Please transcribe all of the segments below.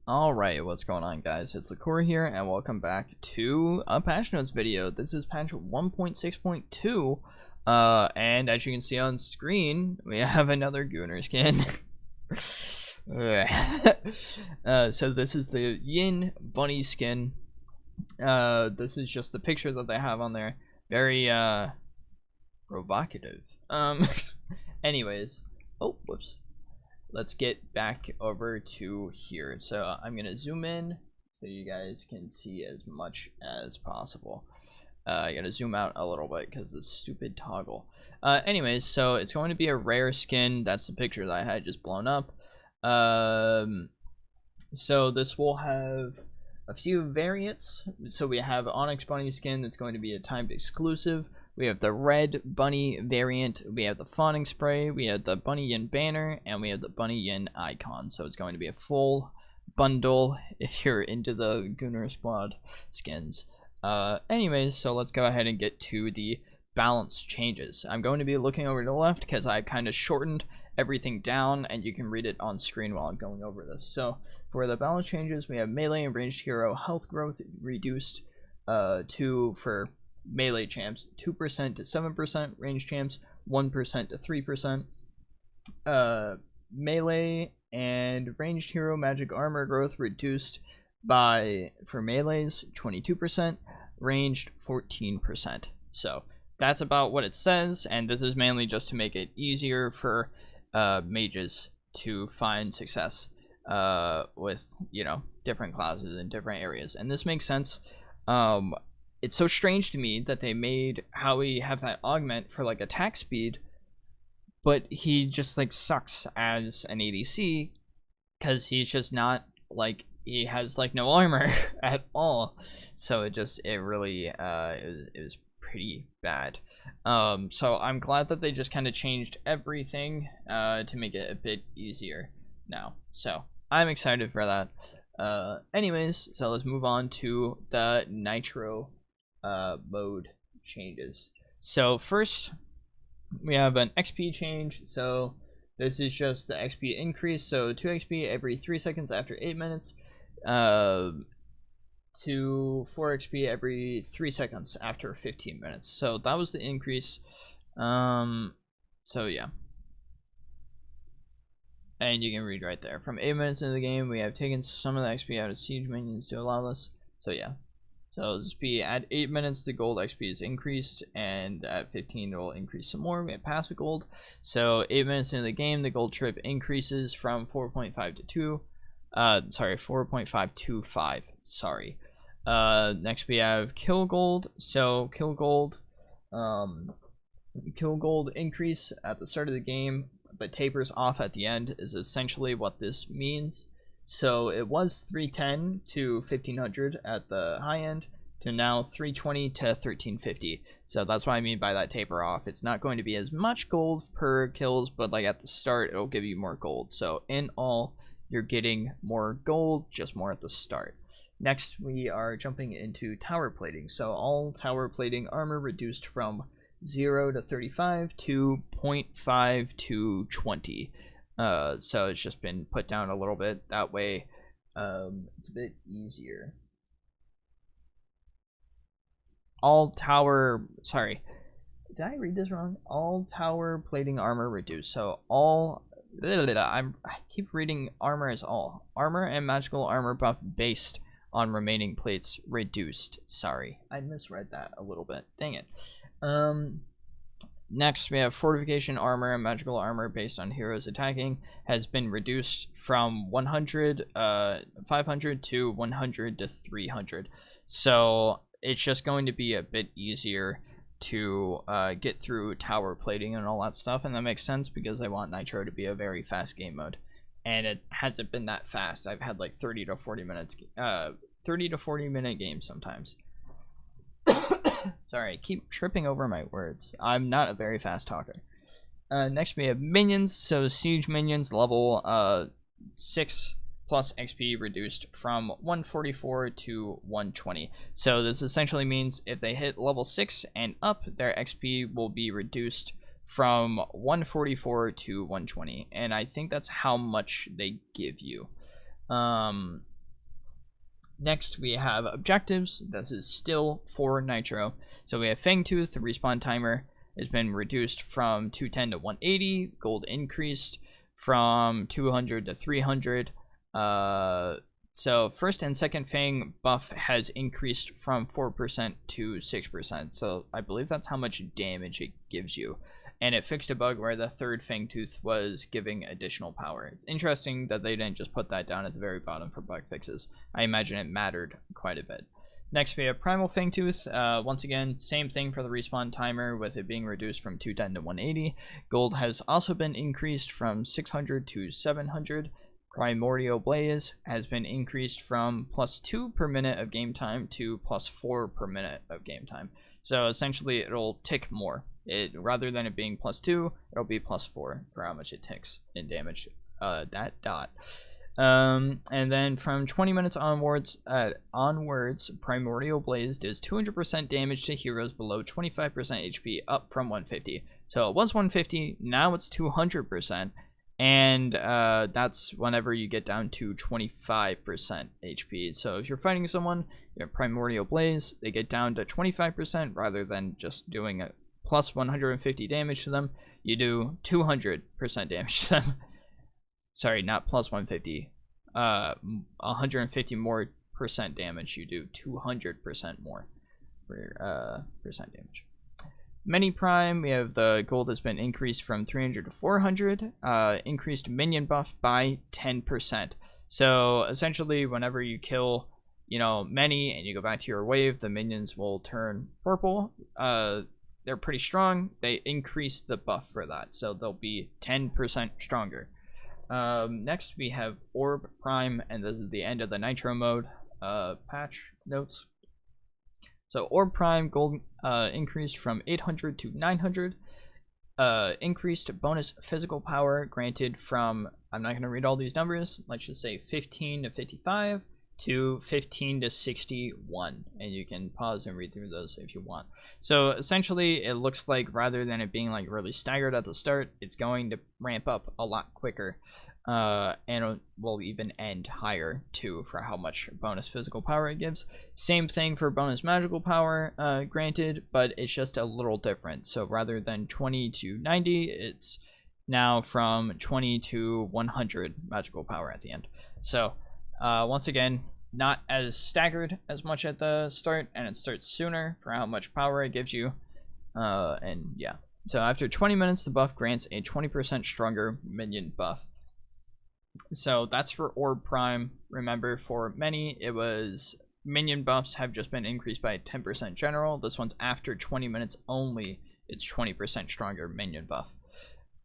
Alright, what's going on, guys? It's Liquor here, and welcome back to a patch notes video. This is patch 1.6.2, and as you can see on screen, we have another Gooner skin. So this is the Yin Bunny skin. This is just the picture that they have on there. Very, provocative. Anyways. Oh, whoops. Let's get back over to here. So I'm gonna zoom in so you guys can see as much as possible. I gotta zoom out a little bit because this stupid toggle. Anyways, so it's going to be a rare skin. That's the picture that I had just blown up. So this will have a few variants. So we have Onyx Bunny skin that's going to be a timed exclusive. We have the red bunny variant, we have the fawning spray, we have the bunny yin banner, and we have the bunny yin icon. So it's going to be a full bundle if you're into the Gooner Squad skins. Anyways, so let's go ahead and get to the balance changes. I'm going to be looking over to the left because I kind of shortened everything down, and you can read it on screen while I'm going over this. So for the balance changes, we have melee and ranged hero health growth reduced for melee champs 2% to 7%, range champs 1% to 3%. Melee and ranged hero magic armor growth reduced for melees 22%, ranged 14%. So that's about what it says, and this is mainly just to make it easier for mages to find success with, you know, different classes in different areas, and this makes sense. It's so strange to me that they made Howie have that augment for like attack speed, but he just like sucks as an ADC because he's just not like, he has like no armor at all. So it really it was pretty bad. So I'm glad that they just kind of changed everything to make it a bit easier now. So I'm excited for that. Anyways, so let's move on to the Nitro mode changes. So first we have an XP change. So this is just the XP increase, so 2 XP every 3 seconds after 8 minutes, to 4 XP every 3 seconds after 15 minutes. So that was the increase. So yeah, and you can read right there, from 8 minutes into the game we have taken some of the XP out of siege minions to allow this. So yeah, so this be at 8 minutes the gold XP is increased, and at 15 it will increase some more. We have passive gold. So 8 minutes into the game the gold trip increases from 4.5 to 2. Sorry, 4.5 to 5. Sorry. Next we have kill gold. So kill gold increase at the start of the game but tapers off at the end is essentially what this means. So it was 310 to 1500 at the high end, to now 320 to 1350. So that's what I mean by that taper off. It's not going to be as much gold per kills, but like at the start it'll give you more gold. So in all, you're getting more gold, just more at the start. Next we are jumping into tower plating. So all tower plating armor reduced from 0 to 35 to 0.5 to 20. So it's just been put down a little bit. That way it's a bit easier. Sorry, did I read this wrong? All tower plating armor reduced. So all, I keep reading armor as all. Armor and magical armor buff based on remaining plates reduced. Sorry, I misread that a little bit. Dang it. Next we have fortification armor and magical armor based on heroes attacking has been reduced from 500 to 100 to 300. So it's just going to be a bit easier to get through tower plating and all that stuff, and that makes sense because they want Nitro to be a very fast game mode, and it hasn't been that fast. I've had like 30 to 40 minutes 30 to 40 minute games sometimes. Sorry, I keep tripping over my words. I'm not a very fast talker. Next we have minions. So siege minions level 6 plus XP reduced from 144 to 120. So this essentially means if they hit level 6 and up, their XP will be reduced from 144 to 120, and I think that's how much they give you. Next, we have objectives. This is still for Nitro. So we have Fangtooth. The respawn timer has been reduced from 210 to 180. Gold increased from 200 to 300. So first and second Fang buff has increased from 4% to 6%. So I believe that's how much damage it gives you. And it fixed a bug where the third Fangtooth was giving additional power. It's interesting that they didn't just put that down at the very bottom for bug fixes. I imagine it mattered quite a bit. Next, we have Primal Fangtooth. Once again, same thing for the respawn timer, with it being reduced from 210 to 180. Gold has also been increased from 600 to 700. Primordial Blaze has been increased from +2 per minute of game time to +4 per minute of game time. So essentially, it'll tick more. Rather than it being +2, it'll be +4 for how much it ticks in damage. And then from 20 minutes onwards, Primordial Blaze does 200% damage to heroes below 25% HP, up from 150. So it was 150, now it's 200%, and that's whenever you get down to 25% HP. So if you're fighting someone, you have Primordial Blaze, they get down to 25% rather than just doing a plus 150 damage to them, you do 200% damage to them. Sorry, not plus 150. 150 more percent damage, you do 200% more for percent damage. Mini Prime, we have the gold has been increased from 300 to 400. Increased minion buff by 10%. So essentially, whenever you kill, many and you go back to your wave, the minions will turn purple. They're pretty strong. They increase the buff for that, so they'll be 10% stronger. Next, we have Orb Prime, and this is the end of the Nitro Mode patch notes. So Orb Prime gold increased from 800 to 900. Increased bonus physical power granted from, I'm not going to read all these numbers, let's just say 15 to 55 to 15 to 61, and you can pause and read through those if you want. So essentially, it looks like rather than it being like really staggered at the start, it's going to ramp up a lot quicker, and it will even end higher too for how much bonus physical power it gives. Same thing for bonus magical power granted, but it's just a little different. So rather than 20 to 90, it's now from 20 to 100 magical power at the end. So once again, not as staggered as much at the start, and it starts sooner for how much power it gives you. And yeah, so after 20 minutes, the buff grants a 20% stronger minion buff. So that's for Orb Prime. Remember, for many, it was minion buffs have just been increased by 10% general. This one's after 20 minutes only, it's 20% stronger minion buff.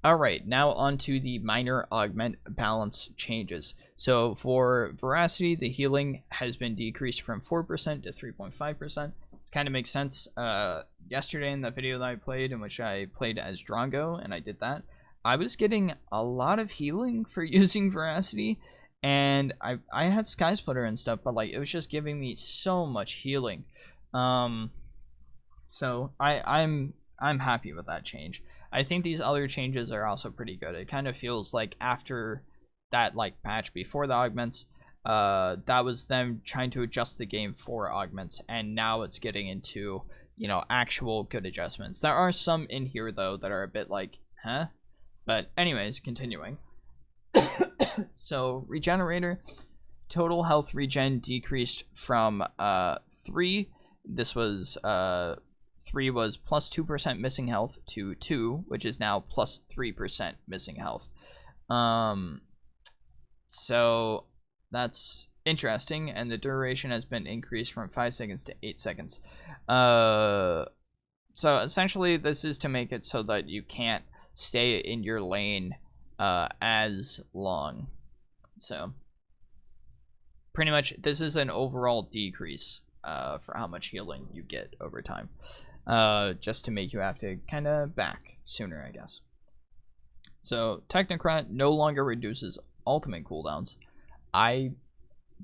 Alright, now on to the minor augment balance changes. So for Veracity, the healing has been decreased from 4% to 3.5%. It kind of makes sense. Yesterday in the video that I played, in which I played as Drongo, and I did that, I was getting a lot of healing for using Veracity, and I had Sky Splitter and stuff, but like it was just giving me so much healing. So I'm happy with that change. I think these other changes are also pretty good. It kind of feels like after that like patch before the augments, that was them trying to adjust the game for augments, and now it's getting into, actual good adjustments. There are some in here though that are a bit like, huh? But anyways, continuing. So Regenerator, total health regen decreased from 3. This was 3 was plus 2% missing health to 2, which is now plus 3% missing health. So that's interesting, and the duration has been increased from 5 seconds to 8 seconds. So essentially, this is to make it so that you can't stay in your lane as long. So pretty much, this is an overall decrease for how much healing you get over time. Just to make you have to kind of back sooner, I guess. So Technocrat no longer reduces ultimate cooldowns. I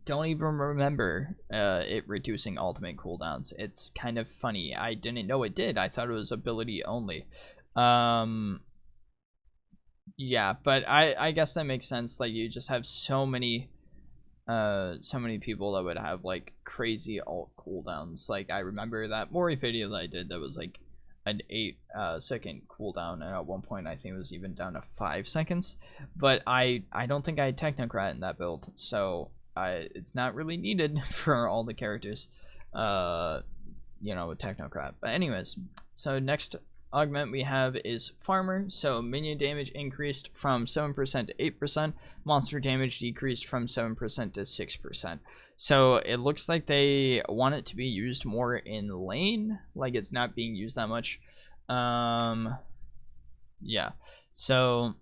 don't even remember it reducing ultimate cooldowns. It's kind of funny. I didn't know it did. I thought it was ability only. Yeah, but I guess that makes sense. Like, you just have so many so many people that would have like crazy alt cooldowns. Like I remember that Mori video that I did that was like an 8-second cooldown, and at one point I think it was even down to 5 seconds. But I don't think I had Technocrat in that build, so it's not really needed for all the characters, you know, with Technocrat. But anyways, so next augment we have is Farmer. So minion damage increased from 7% to 8%, monster damage decreased from 7% to 6%. So it looks like they want it to be used more in lane, like it's not being used that much. Yeah, so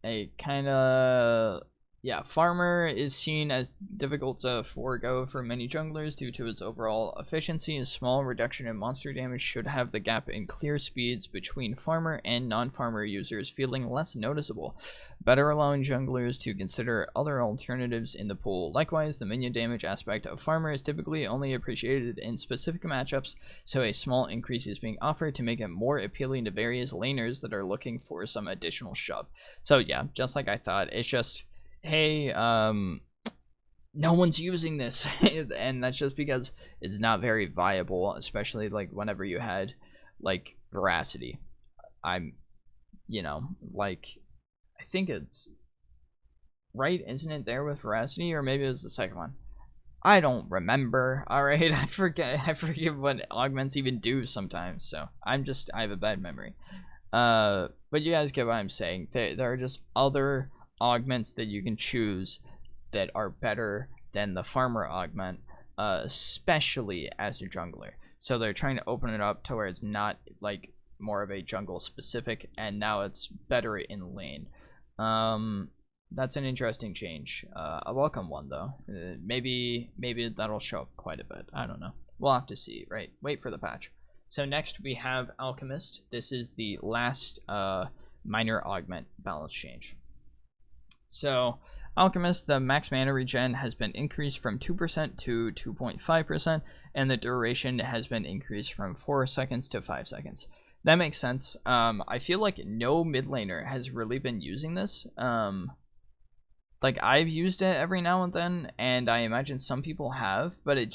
a kind of, yeah, Farmer is seen as difficult to forego for many junglers due to its overall efficiency. A small reduction in monster damage should have the gap in clear speeds between Farmer and non-Farmer users feeling less noticeable, better allowing junglers to consider other alternatives in the pool. Likewise, the minion damage aspect of Farmer is typically only appreciated in specific matchups, so a small increase is being offered to make it more appealing to various laners that are looking for some additional shove. So yeah, just like I thought, it's just, hey, no one's using this, and that's just because it's not very viable, especially like whenever you had like Veracity. You know, like, I think it's right, isn't it, there with Veracity, or maybe it was the second one? I don't remember. All right, I forget what augments even do sometimes, so I have a bad memory. But you guys get what I'm saying. There are just other augments that you can choose that are better than the Farmer augment, especially as a jungler. So they're trying to open it up to where it's not like more of a jungle specific, and now it's better in lane. That's an interesting change, a welcome one though. Maybe that'll show up quite a bit. I don't know, we'll have to see, right? Wait for the patch. So next we have Alchemist. This is the last minor augment balance change. So Alchemist, the max mana regen has been increased from 2% to 2.5%, and the duration has been increased from 4 seconds to 5 seconds. That makes sense. I feel like no mid laner has really been using this. Like, I've used it every now and then, and I imagine some people have, but it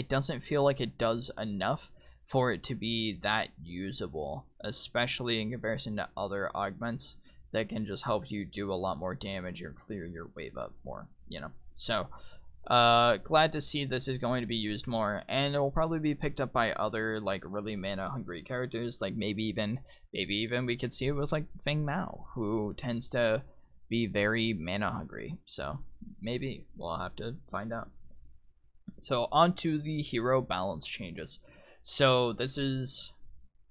doesn't feel like it does enough for it to be that usable, especially in comparison to other augments that can just help you do a lot more damage or clear your wave up more, you know. So glad to see this is going to be used more, and it will probably be picked up by other like really mana hungry characters. Like maybe even we could see it with like Feng Mao, who tends to be very mana hungry. So maybe we'll have to find out. So on to the hero balance changes. So this is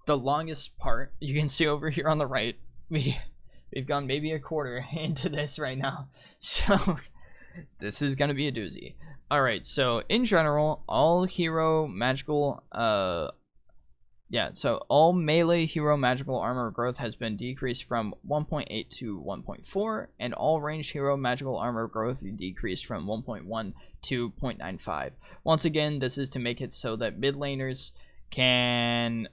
the longest part. You can see over here on the right, we've gone maybe a quarter into this right now, so this is gonna be a doozy. All right, so in general, all hero magical so all melee hero magical armor growth has been decreased from 1.8 to 1.4, and all ranged hero magical armor growth decreased from 1.1 to 0.95. Once again, this is to make it so that mid laners can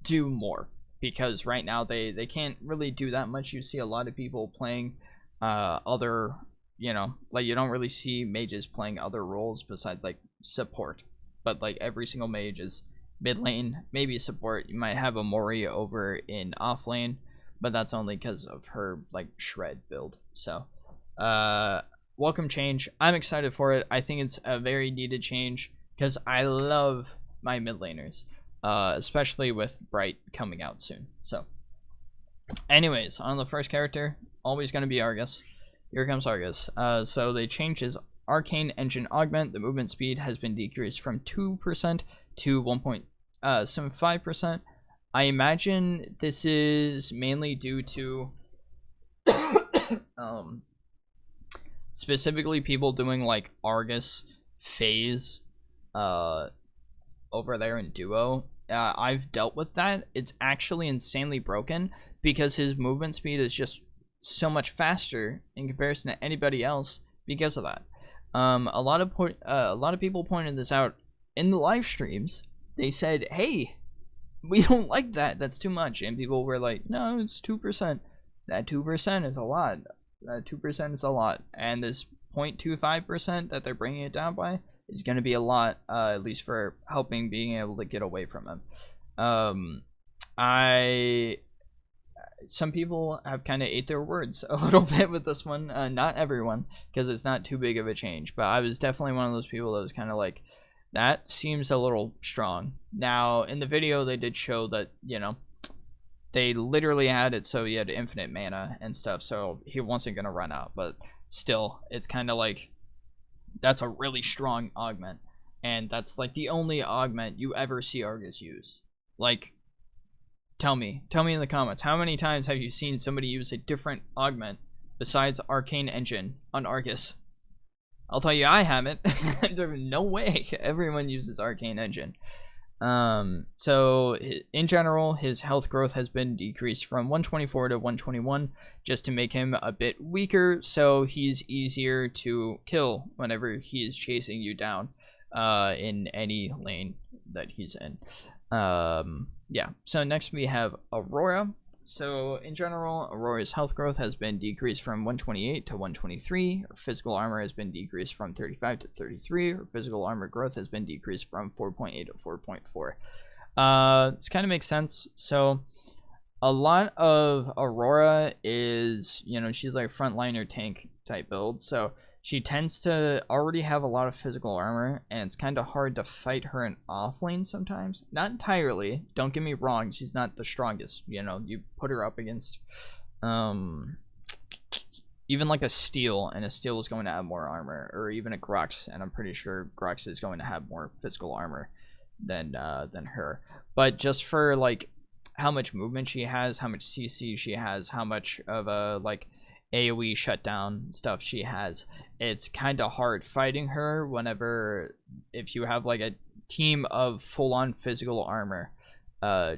do more, because right now they can't really do that much. You see a lot of people playing other, you know, like you don't really see mages playing other roles besides like support, but like every single mage is mid lane, maybe support. You might have a Mori over in off lane, but that's only because of her like shred build. So welcome change. I'm excited for it. I think it's a very needed change because I love my mid laners. Especially with Bright coming out soon. So anyways, on the first character, always going to be Argus. Here comes Argus. So they changed his Arcane Engine Augment. The movement speed has been decreased from 2% to 1.75%. I imagine this is mainly due to specifically people doing like Argus phase over there in duo. I've dealt with that. It's actually insanely broken because his movement speed is just so much faster in comparison to anybody else because of that. A lot of people pointed this out in the live streams. They said, hey, we don't like that, that's too much, and people were like, no, it's 2%. That 2% is a lot. That 2% is a lot. And this 0.25% that they're bringing it down by is going to be a lot, at least for helping being able to get away from him. Some people have kind of ate their words a little bit with this one. Not everyone, because it's not too big of a change. But I was definitely one of those people that was kind of like, that seems a little strong. Now, in the video, they did show that, you know, they literally had it so he had infinite mana and stuff, so he wasn't going to run out. But still, it's kind of like, that's a really strong augment. And that's like the only augment you ever see Argus use. Like, tell me in the comments, how many times have you seen somebody use a different augment besides Arcane Engine on Argus? I'll tell you, I haven't. There's no way everyone uses Arcane Engine. So in general, his health growth has been decreased from 124 to 121 just to make him a bit weaker, so he's easier to kill whenever he is chasing you down in any lane that he's in. Yeah, so next we have Aurora. So in general, Aurora's health growth has been decreased from 128 to 123. Her physical armor has been decreased from 35 to 33. Her physical armor growth has been decreased from 4.8 to 4.4. This kind of makes sense. So a lot of Aurora is, you know, she's like frontliner tank type build. So she tends to already have a lot of physical armor, and it's kind of hard to fight her in offlane sometimes. Not entirely, don't get me wrong, she's not the strongest. You know, you put her up against even like a Steel, and a Steel is going to have more armor, or even a Grux, and I'm pretty sure Grux is going to have more physical armor than her. But just for like how much movement she has, how much CC she has, how much of a like AoE shutdown stuff she has, it's kind of hard fighting her whenever, if you have like a team of full-on physical armor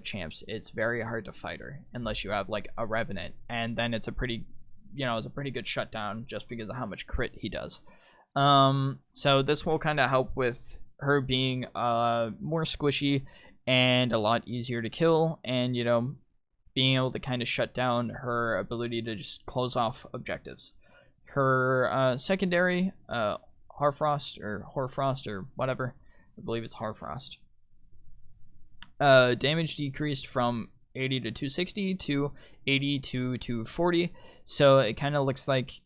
champs, it's very hard to fight her unless you have like a Revenant, and then it's a pretty, you know, it's a pretty good shutdown just because of how much crit he does. So this will kind of help with her being more squishy and a lot easier to kill, and, you know, being able to kind of shut down her ability to just close off objectives. Her secondary, Harfrost or Horfrost or whatever, I believe it's Harfrost. Damage decreased from 80 to 260 to 80 to 240. So it kind of looks like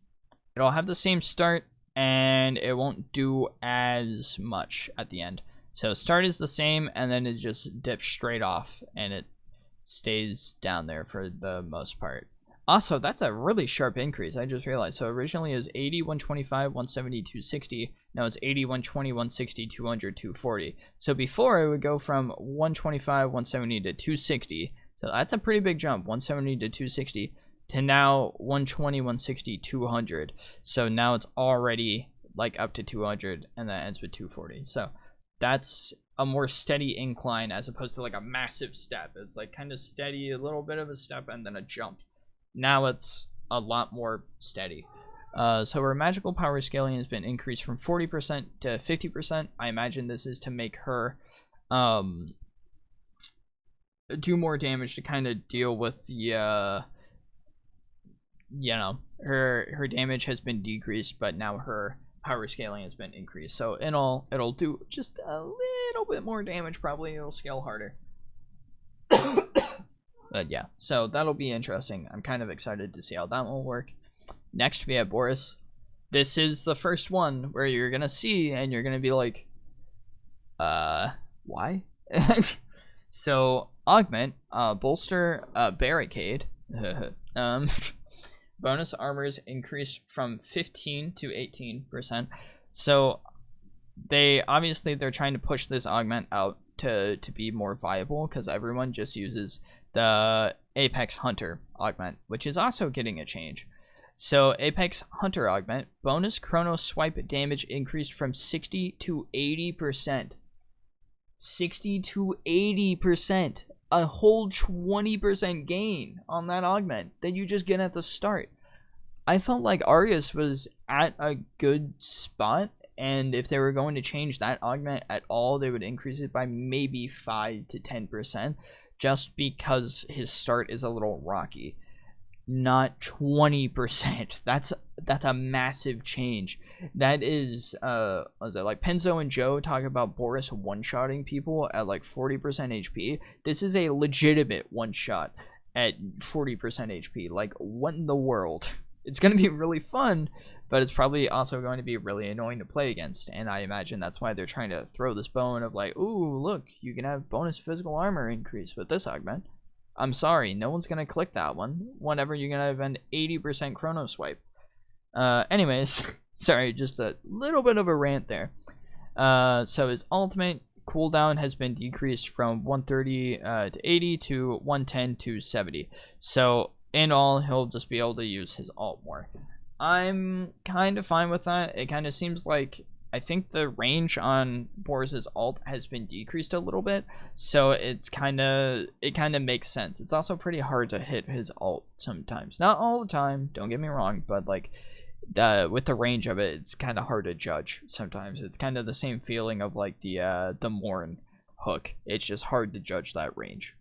it'll have the same start, and it won't do as much at the end. So start is the same, and then it just dips straight off, and it stays down there for the most part. Also, that's a really sharp increase, I just realized. So originally it was 80, 125, 170, 260. Now it's 80, 120, 160, 200, 240. So before it would go from 125, 170 to 260. So that's a pretty big jump, 170 to 260, to now 120, 160, 200. So now it's already like up to 200, and that ends with 240. So that's a more steady incline as opposed to like a massive step. It's like kind of steady, a little bit of a step, and then a jump. Now it's a lot more steady. So her magical power scaling has been increased from 40% to 50%. I imagine this is to make her do more damage to kind of deal with the you know, her damage has been decreased, but now her power scaling has been increased. So in all, it'll do just a little bit more damage. Probably it'll scale harder. But yeah, so that'll be interesting. I'm kind of excited to see how that will work. Next we have Boris. This is the first one where you're gonna see and you're gonna be like, why? So Augment, bolster, barricade. Bonus armors increased from 15 to 18%. So they're trying to push this augment out to be more viable, because everyone just uses the Apex Hunter augment, which is also getting a change. So Apex Hunter augment, bonus chrono swipe damage increased from 60 to 80%. 60 to 80%. A whole 20% gain on that augment that you just get at the start. I felt like Argus was at a good spot, and if they were going to change that augment at all, they would increase it by maybe 5 to 10%, just because his start is a little rocky. not 20%. That's a massive change. That is was it like Penzo and Joe talk about Boris one-shotting people at like 40% HP. This is a legitimate one-shot at 40% HP. Like, what in the world? It's gonna be really fun, but it's probably also going to be really annoying to play against, and I imagine that's why they're trying to throw this bone of like, ooh, look, you can have bonus physical armor increase with this augment. I'm sorry, no one's gonna click that one whenever you're gonna have an 80% chrono swipe. Anyways, sorry, just a little bit of a rant there. So his ultimate cooldown has been decreased from 130 to 80 to 110 to 70. So in all, he'll just be able to use his ult more. I'm kind of fine with that. It kind of seems like, I think the range on Boris's ult has been decreased a little bit, so it kind of makes sense. It's also pretty hard to hit his ult sometimes. Not all the time, don't get me wrong, but like with the range of it, it's kind of hard to judge sometimes. It's kind of the same feeling of like the Mourn hook. It's just hard to judge that range.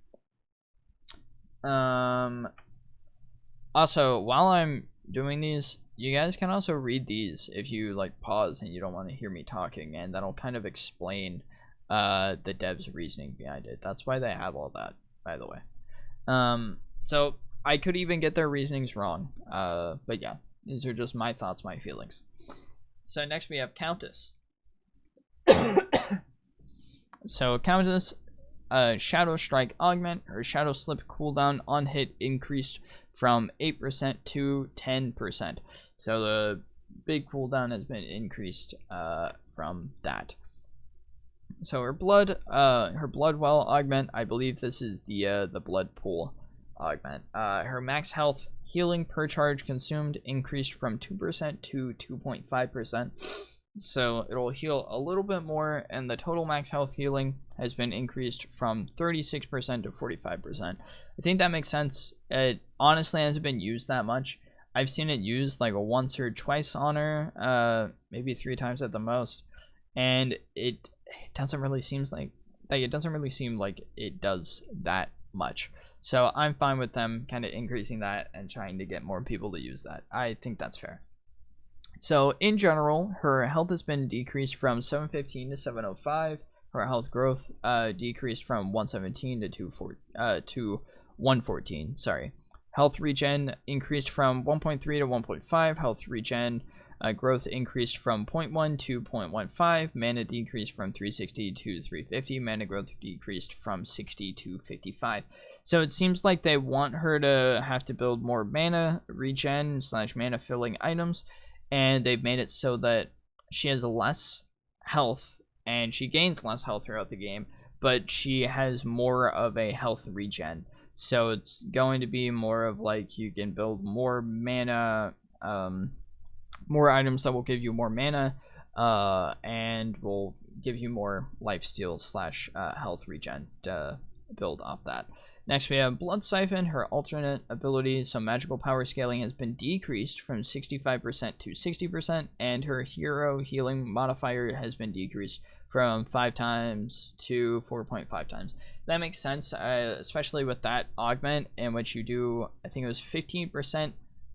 Also, while I'm doing these, you guys can also read these if you like pause and you don't want to hear me talking, and that'll kind of explain the devs' reasoning behind it. That's why they have all that, by the way. So I could even get their reasonings wrong, but yeah, these are just my thoughts, my feelings. So next we have Countess. So Countess, Shadow Strike Augment, her Shadow Slip cooldown on hit increased from 8% to 10%. So the big cooldown has been increased from that. So her blood well augment, I believe this is the blood pool augment. Her max health healing per charge consumed increased from 2% to 2.5%. So it'll heal a little bit more, and the total max health healing has been increased from 36% to 45%. I think that makes sense. It honestly hasn't been used that much. I've seen it used like once or twice on her, maybe 3 times at the most, and it doesn't really seem like it does that much. So I'm fine with them kind of increasing that and trying to get more people to use that. I think that's fair. So in general, her health has been decreased from 715 to 705. Her health growth decreased from 117 to 114. Sorry. Health regen increased from 1.3 to 1.5. Health regen growth increased from 0.1 to 0.15. Mana decreased from 360 to 350. Mana growth decreased from 60 to 55. So it seems like they want her to have to build more mana regen / mana filling items, and they've made it so that she has less health and she gains less health throughout the game, but she has more of a health regen. So it's going to be more of like you can build more mana, more items that will give you more mana, and will give you more lifesteal / health regen to build off that. Next we have Blood Siphon, her alternate ability. So magical power scaling has been decreased from 65% to 60%, and her hero healing modifier has been decreased from 5 times to 4.5 times. That makes sense, especially with that augment in which you do, I think it was 15%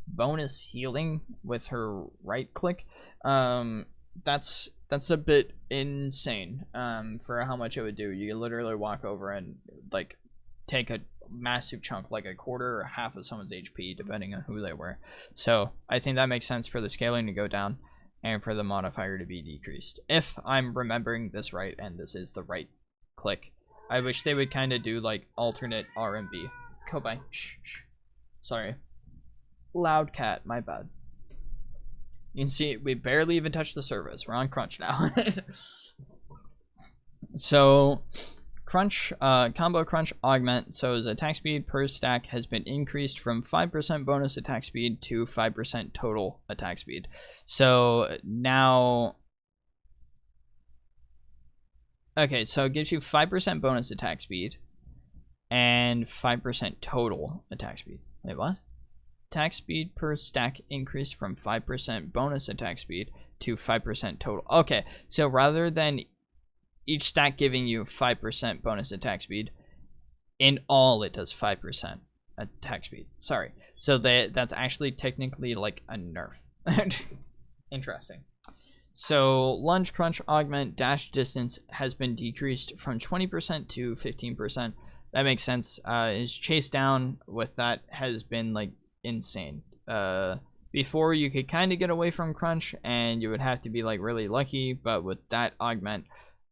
bonus healing with her right click. That's a bit insane for how much it would do. You literally walk over and like take a massive chunk, like a quarter or half of someone's HP, depending on who they were. So I think that makes sense for the scaling to go down and for the modifier to be decreased, if I'm remembering this right and this is the right click. I wish they would kind of do like alternate RMB. Kobai. Shh. Sorry. Loud cat, my bad. You can see we barely even touched the surface. We're on crunch now. So crunch, combo crunch augment. So his attack speed per stack has been increased from 5% bonus attack speed to 5% total attack speed. So now, okay, so it gives you 5% bonus attack speed and 5% total attack speed. Wait, what? Attack speed per stack increased from 5% bonus attack speed to 5% total. Okay, so rather than each stack giving you 5% bonus attack speed, in all it does 5%. attack speed. Sorry. So that's actually technically like a nerf. Interesting. So lunge, crunch, augment, dash distance has been decreased from 20% to 15%. That makes sense. His chase down with that has been like insane. Before you could kind of get away from crunch and you would have to be like really lucky, but with that augment,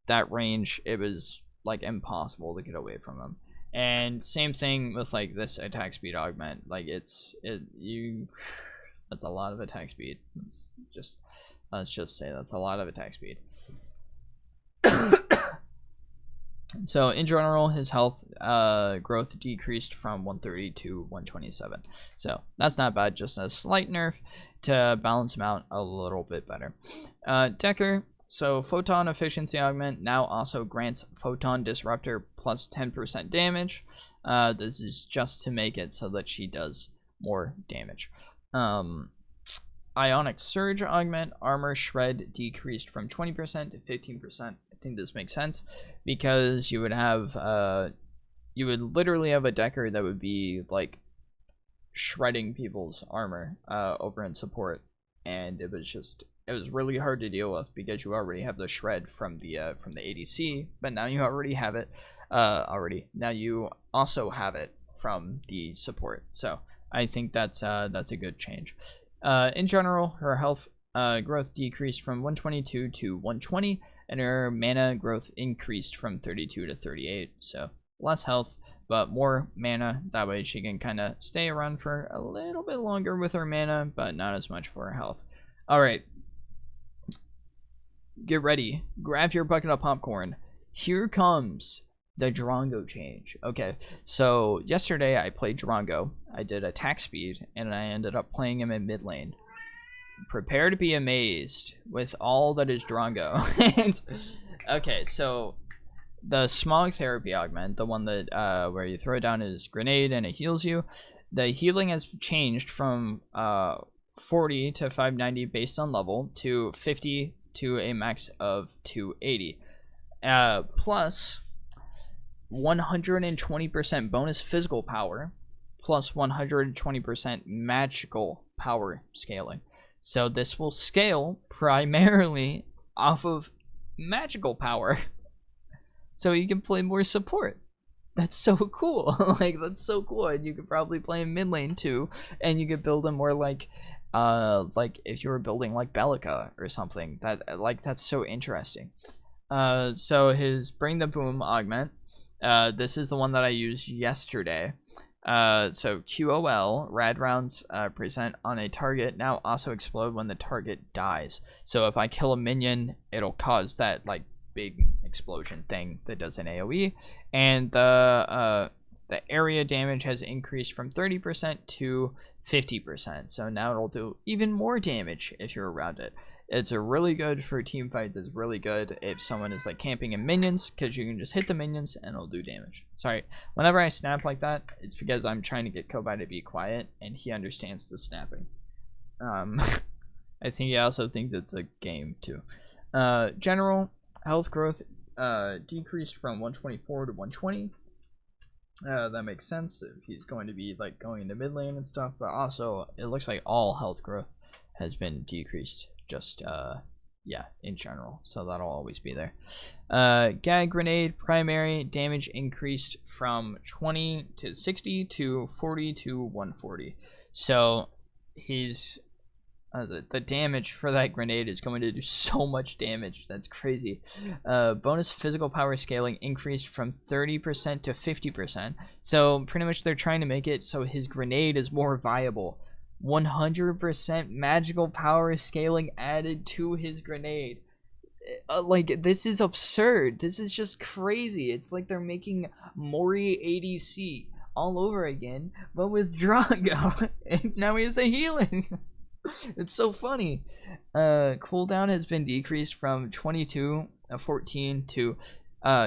that range, it was like impossible to get away from him. And same thing with like this attack speed augment. Like that's a lot of attack speed. Let's just say that's a lot of attack speed. So in general, his health growth decreased from 130 to 127. So that's not bad, just a slight nerf to balance him out a little bit better. Dekker, so photon efficiency augment now also grants photon disruptor plus 10% damage. This is just to make it so that she does more damage. Ionic surge augment, armor shred decreased from 20% to 15%. I think this makes sense because you would have you would literally have a Dekker that would be like shredding people's armor over in support, and it was really hard to deal with because you already have the shred from the ADC, but now you already have it now you also have it from the support. So I think that's a good change. In general, her health growth decreased from 122 to 120, and her mana growth increased from 32 to 38. So less health, but more mana. That way she can kind of stay around for a little bit longer with her mana, but not as much for her health. All right. Get ready. Grab your bucket of popcorn. Here comes the Drongo change. Okay, so yesterday I played Drongo. I did attack speed, and I ended up playing him in mid lane. Prepare to be amazed with all that is Drongo. Okay, so the smog therapy augment, the one that where you throw down his grenade and it heals you, the healing has changed from 40 to 590 based on level to 50 to a max of 280. Plus 120% bonus physical power plus 120% magical power scaling. So this will scale primarily off of magical power. So you can play more support. That's so cool. Like, that's so cool. And you could probably play in mid lane too, and you could build him more like if you were building like Belica or something. That's so interesting. So his Bring the Boom augment, this is the one that I used yesterday. So QOL, rad rounds present on a target now also explode when the target dies. So if I kill a minion, it'll cause that like big explosion thing that does an AoE. And the area damage has increased from 30% to 50%. So now it'll do even more damage if you're around it. It's really good for team fights. It's really good if someone is like camping in minions, because you can just hit the minions and it'll do damage. Sorry, whenever I snap like that, it's because I'm trying to get Kobai to be quiet and he understands the snapping. I think he also thinks it's a game too. General health growth decreased from 124 to 120. That makes sense if he's going to be like going into mid lane and stuff, but also it looks like all health growth has been decreased, just yeah, in general, so that'll always be there. Gag grenade primary damage increased from 20 to 60 to 40 to 140. So he's the damage for that grenade is going to do so much damage. That's crazy. Bonus physical power scaling increased from 30% to 50%. So pretty much they're trying to make it so his grenade is more viable. 100% magical power scaling added to his grenade. Like, this is absurd. This is just crazy. It's like they're making Mori ADC all over again, but with Drongo. And now he has a healing. It's so funny. Cooldown has been decreased from 14 to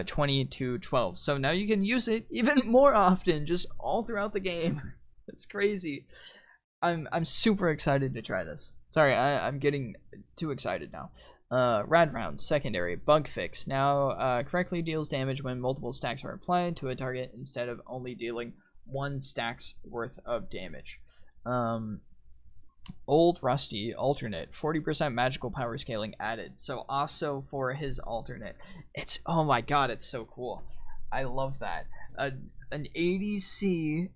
20 to 12. So now you can use it even more often, just all throughout the game. It's crazy. I'm super excited to try this. Sorry, I'm getting too excited now. Rad rounds, secondary, bug fix. Now correctly deals damage when multiple stacks are applied to a target instead of only dealing 1 stack's worth of damage. Old Rusty alternate, 40% magical power scaling added. So also for his alternate, it's, oh my god, it's so cool. I love that. An ADC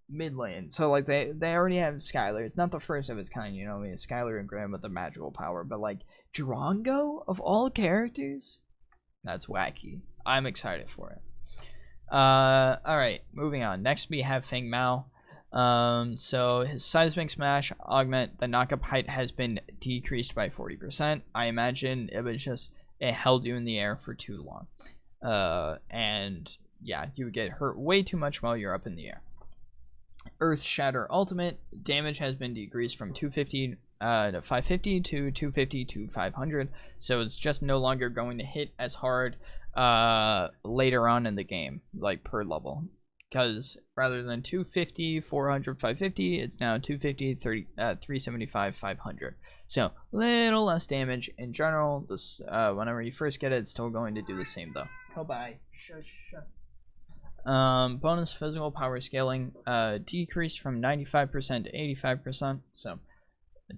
mid lane. So like they already have Skylar. It's not the first of its kind, you know. I mean, Skylar and Graham with the magical power, but like Drongo of all characters, that's wacky. I'm excited for it. All right, moving on. Next we have Feng Mao. So his seismic smash augment, the knockup height has been decreased by 40%. I imagine it was just, it held you in the air for too long. And yeah, you would get hurt way too much while you're up in the air. Earth Shatter ultimate, damage has been decreased from 250 to 550 to 250 to 500. So it's just no longer going to hit as hard later on in the game, like per level. Because rather than 250, 400, 550, it's now 250, 375, 500. So little less damage in general. This whenever you first get it, it's still going to do the same though. Oh bye. Bonus physical power scaling decreased from 95% to 85%. So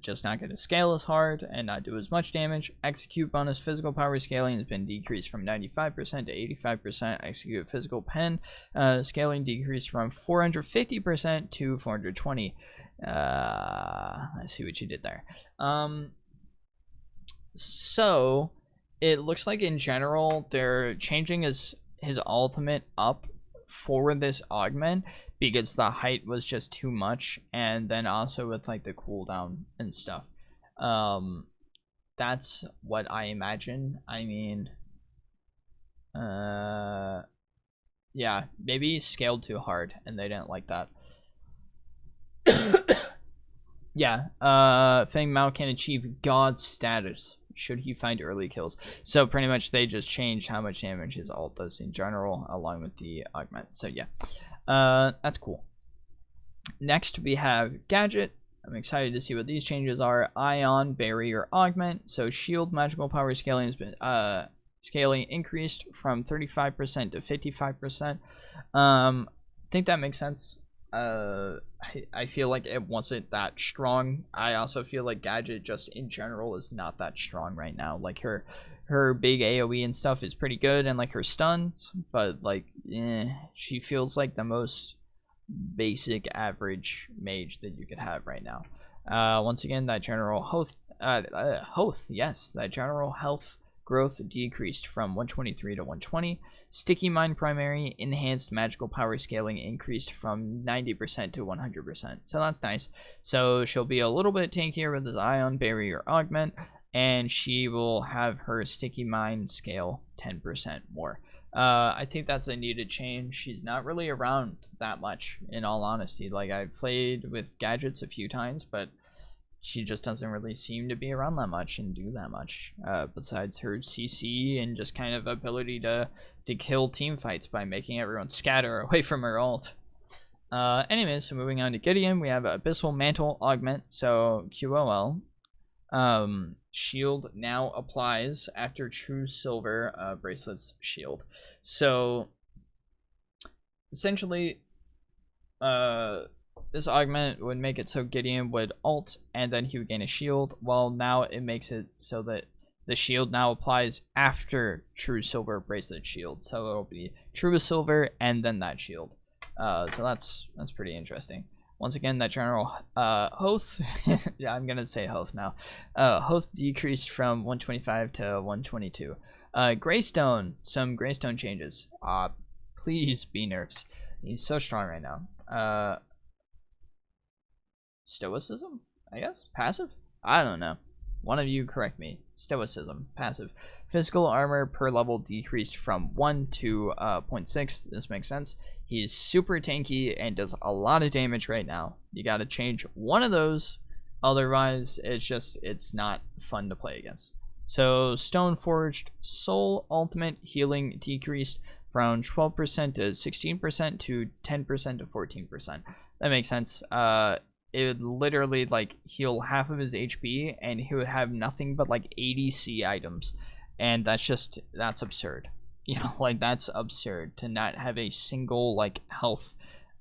just not going to scale as hard and not do as much damage. Execute bonus physical power scaling has been decreased from 95% to 85%. Execute physical pen scaling decreased from 450% to 420. I see what you did there. So it looks like in general they're changing his ultimate up for this augment because the height was just too much, and then also with like the cooldown and stuff. That's what I imagine. I mean, yeah, maybe scaled too hard and they didn't like that. Yeah, Feng Mao can achieve god status should he find early kills. So pretty much they just changed how much damage his ult does in general along with the augment. So yeah, that's cool. Next we have Gadget. I'm excited to see what these changes are. Ion, Barrier, Augment. So shield magical power scaling has been scaling increased from 35% to 55%. I think that makes sense. I feel like it wasn't that strong. I also feel like Gadget just in general is not that strong right now. Like her big AoE and stuff is pretty good, and like her stun, but like she feels like the most basic average mage that you could have right now. Once again, that general that general health growth decreased from 123 to 120. Sticky Mine primary enhanced magical power scaling increased from 90% to 100%. So that's nice. So she'll be a little bit tankier with his Ion, Barrier, Augment, and she will have her Sticky Mine scale 10% more. I think that's a needed change. She's not really around that much, in all honesty. Like, I've played with Gadgets a few times, but she just doesn't really seem to be around that much and do that much, besides her CC and just kind of ability to kill team fights by making everyone scatter away from her ult. Anyways, so moving on to Gideon, we have Abyssal Mantle Augment. So QOL, shield now applies after True Silver Bracelet's shield. So essentially, this augment would make it so Gideon would ult and then he would gain a shield. Well, now it makes it so that the shield now applies after True Silver Bracelet shield. So it'll be True Silver and then that shield. So that's pretty interesting. Once again, that general Hoth, yeah, I'm gonna say Hoth now. Hoth decreased from 125 to 122. Greystone, some Greystone changes. Please be nerfs. He's so strong right now. Stoicism, I guess? Passive? I don't know. One of you correct me. Stoicism, passive. Physical armor per level decreased from 1 to 0.6. This makes sense. He's super tanky and does a lot of damage right now. You gotta change one of those. Otherwise, it's not fun to play against. So, Stoneforged Soul Ultimate healing decreased from 12% to 16% to 10% to 14%. That makes sense. It would literally like heal half of his HP and he would have nothing but like ADC items, and that's absurd. You know, like that's absurd to not have a single like health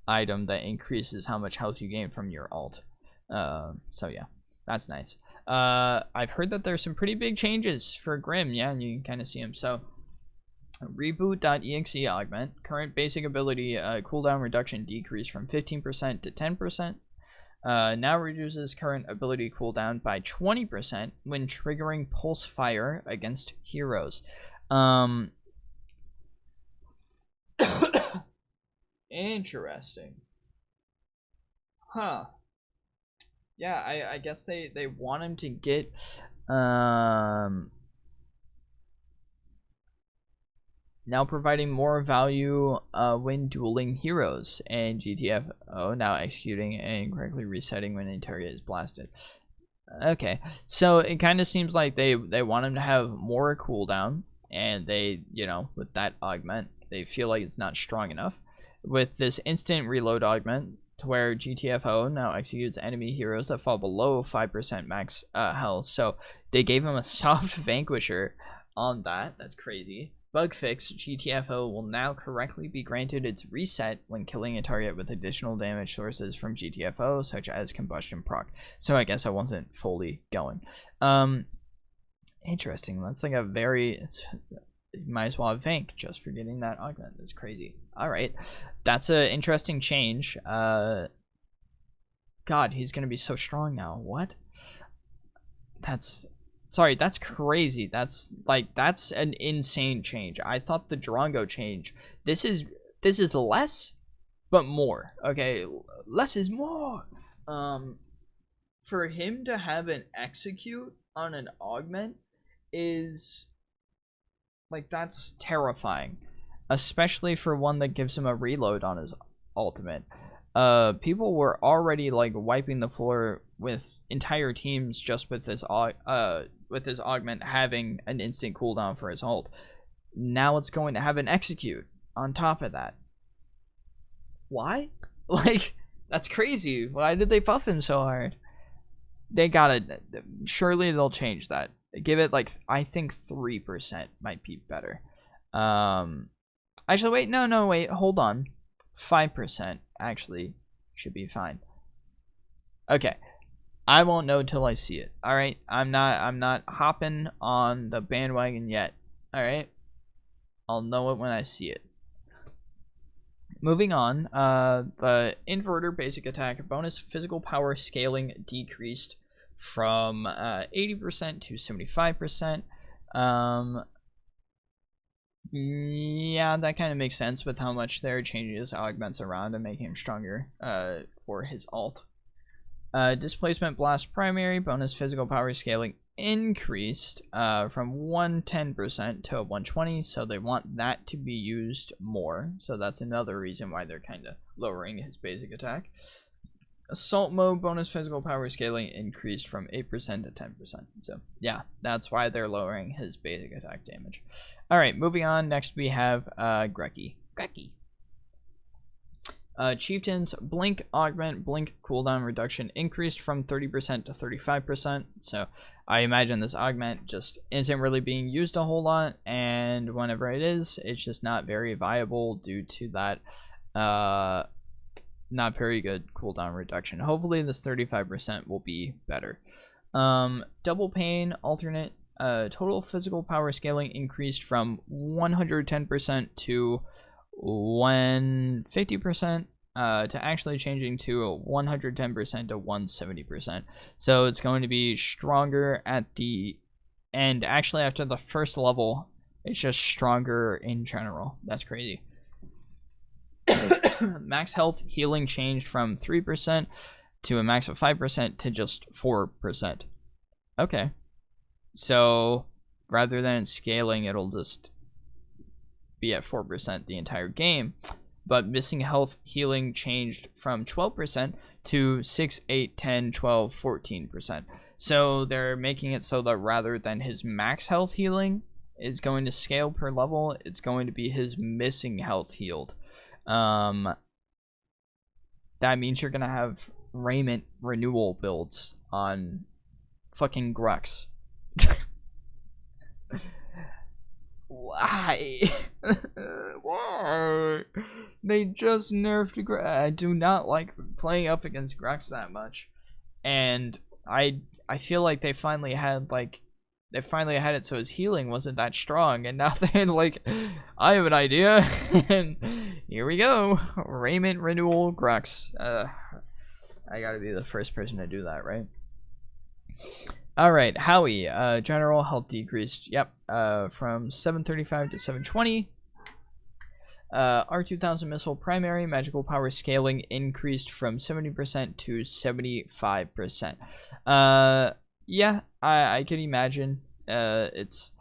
item that increases how much health you gain from your ult. So yeah, that's nice. I've heard that there's some pretty big changes for Grim. Yeah, and you can kind of see them. So reboot.exe augment, current basic ability cooldown reduction decreased from 15% to 10%. Now reduces current ability cooldown by 20% when triggering pulse fire against heroes. Interesting. Huh. Yeah, I guess they want him to get now providing more value when dueling heroes, and GTFO now executing and correctly resetting when a target is blasted. Okay, so it kind of seems like they want him to have more cooldown, and they, you know, with that augment, they feel like it's not strong enough. With this instant reload augment, to where GTFO now executes enemy heroes that fall below 5% max health. So they gave him a soft vanquisher on that. That's crazy. Bug fix, GTFO will now correctly be granted its reset when killing a target with additional damage sources from GTFO, such as combustion proc. So I guess I wasn't fully going. Interesting. That's like a very... You might as well have Vank just for getting that augment. That's crazy. Alright. That's an interesting change. God, he's going to be so strong now. What? Sorry, that's crazy. That's an insane change. I thought the Drongo change. This is less, but more. Okay, less is more. For him to have an execute on an augment is like, that's terrifying, especially for one that gives him a reload on his ultimate. People were already like wiping the floor with entire teams just with this augment having an instant cooldown for his ult. Now it's going to have an execute on top of that. Why? Like, that's crazy. Why did they buff him so hard? They gotta, surely they'll change that. Give it like, I think 3% might be better. Actually, wait, no, wait, hold on. 5% actually should be fine. Okay, I won't know till I see it. All right, I'm not hopping on the bandwagon yet. All right, I'll know it when I see it. Moving on, the inverter basic attack bonus physical power scaling decreased from 80% to 75%. Yeah, that kind of makes sense with how much they're changing his augments around and making him stronger for his ult. Displacement blast primary bonus physical power scaling increased from 110% to 120, so they want that to be used more. So that's another reason why they're kind of lowering his basic attack. Assault mode bonus physical power scaling increased from 8% to 10%. So yeah, that's why they're lowering his basic attack damage. All right, moving on. Next we have Grux. Chieftain's blink augment blink cooldown reduction increased from 30% to 35%. So I imagine this augment just isn't really being used a whole lot, and whenever it is, it's just not very viable due to that not very good cooldown reduction. Hopefully this 35% will be better. Double pain alternate total physical power scaling increased from 110% to 150% to actually changing to 110% to 170%. So it's going to be stronger at the end. Actually, after the first level, it's just stronger in general. That's crazy. Max health healing changed from 3% to a max of 5% to just 4%. Okay. So rather than scaling, it'll just be at 4% the entire game. But missing health healing changed from 12% to 6, 8, 10, 12, 14%. So they're making it so that rather than his max health healing is going to scale per level, it's going to be his missing health healed. That means you're gonna have raiment renewal builds on fucking Grux. Why? Why? They just nerfed Grux. I do not like playing up against Grux that much, and I feel like they finally had it so his healing wasn't that strong, and now they're like, I have an idea, and here we go, Raiment Renewal Grux. I gotta be the first person to do that, right? Alright, Howie, general health decreased, yep, from 735 to 720. R2000 missile primary magical power scaling increased from 70% to 75%. Yeah, I can imagine. That's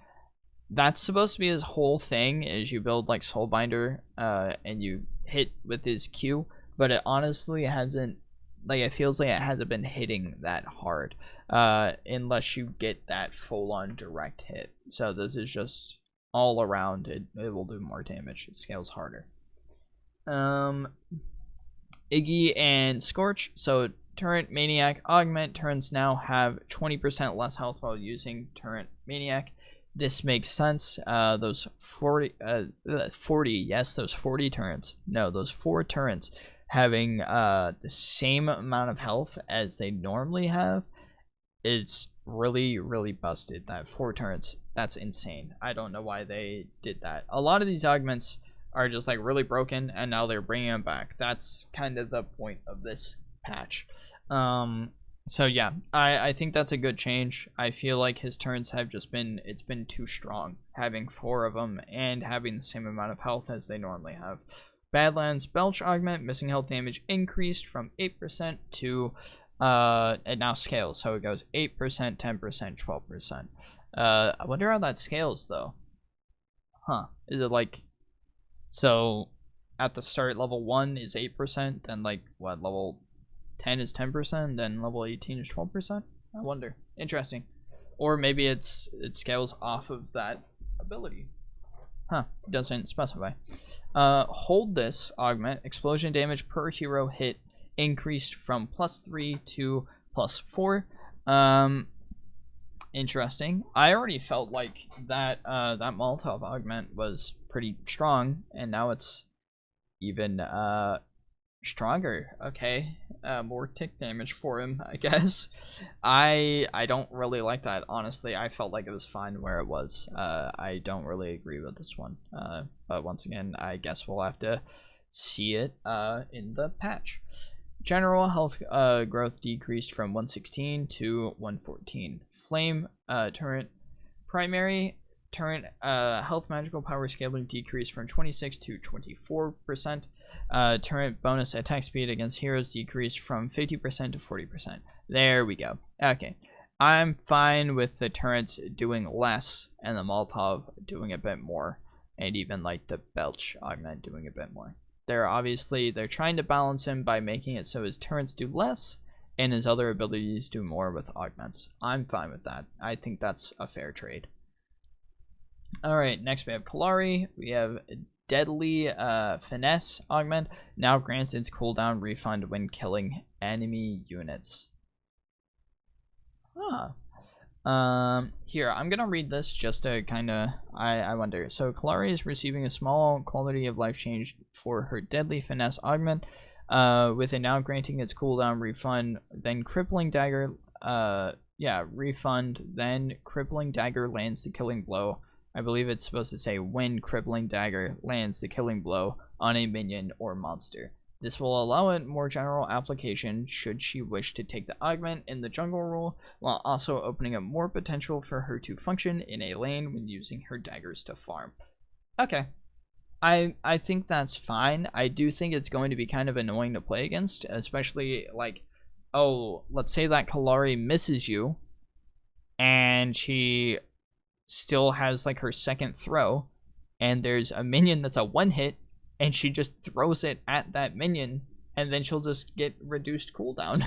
supposed to be his whole thing, is you build like Soulbinder, and you hit with his Q, but it honestly hasn't, like, it feels like it hasn't been hitting that hard, unless you get that full-on direct hit. So this is just all around, it will do more damage. It scales harder. Iggy and Scorch. So Turret Maniac Augment turns now have 20% less health while using Turret Maniac. This makes sense. Those 40 turrets. No, those 4 turrets having the same amount of health as they normally have is really, really busted. That 4 turrets, that's insane. I don't know why they did that. A lot of these augments are just like really broken, and now they're bringing them back. That's kind of the point of this patch. So yeah, I think that's a good change. I feel like his turns have just been, it's been too strong, having 4 of them and having the same amount of health as they normally have. Badlands Belch Augment, missing health damage increased from 8% to it now scales, so it goes 8%, 10%, 12%. I wonder how that scales though. Huh, is it like, so at the start level 1 is 8%, then like what, level 10 is 10%, then level 18 is 12%? I wonder. Interesting. Or maybe it scales off of that ability. Huh, doesn't specify. Hold this augment, explosion damage per hero hit increased from +3 to +4. Interesting. I already felt like that that Molotov augment was pretty strong, and now it's even stronger. Okay, more tick damage for him, I guess. I don't really like that, honestly. I felt like it was fine where it was. I don't really agree with this one, but once again, I guess we'll have to see it in the patch. General health growth decreased from 116 to 114. Flame turret primary turret health magical power scaling decreased from 26 to 24%. Turret bonus attack speed against heroes decreased from 50% to 40%. There we go. Okay, I'm fine with the turrets doing less and the Molotov doing a bit more, and even like the Belch augment doing a bit more. They're trying to balance him by making it so his turrets do less and his other abilities do more with augments. I'm fine with that. I think that's a fair trade. Alright, next we have Kallari. We have Deadly Finesse Augment. Now grants its cooldown refund when killing enemy units. Huh. Here, I'm gonna read this just to kind of, I wonder. So Kallari is receiving a small quality of life change for her Deadly Finesse Augment, with it now granting its cooldown refund, then Crippling Dagger, refund, then Crippling Dagger lands the killing blow. I believe it's supposed to say when Crippling Dagger lands the killing blow on a minion or monster. This will allow it more general application should she wish to take the augment in the jungle role, while also opening up more potential for her to function in a lane when using her daggers to farm. Okay. I think that's fine. I do think it's going to be kind of annoying to play against, especially like, oh, let's say that Kallari misses you, and she still has like her second throw, and there's a minion that's a one hit, and she just throws it at that minion, and then she'll just get reduced cooldown.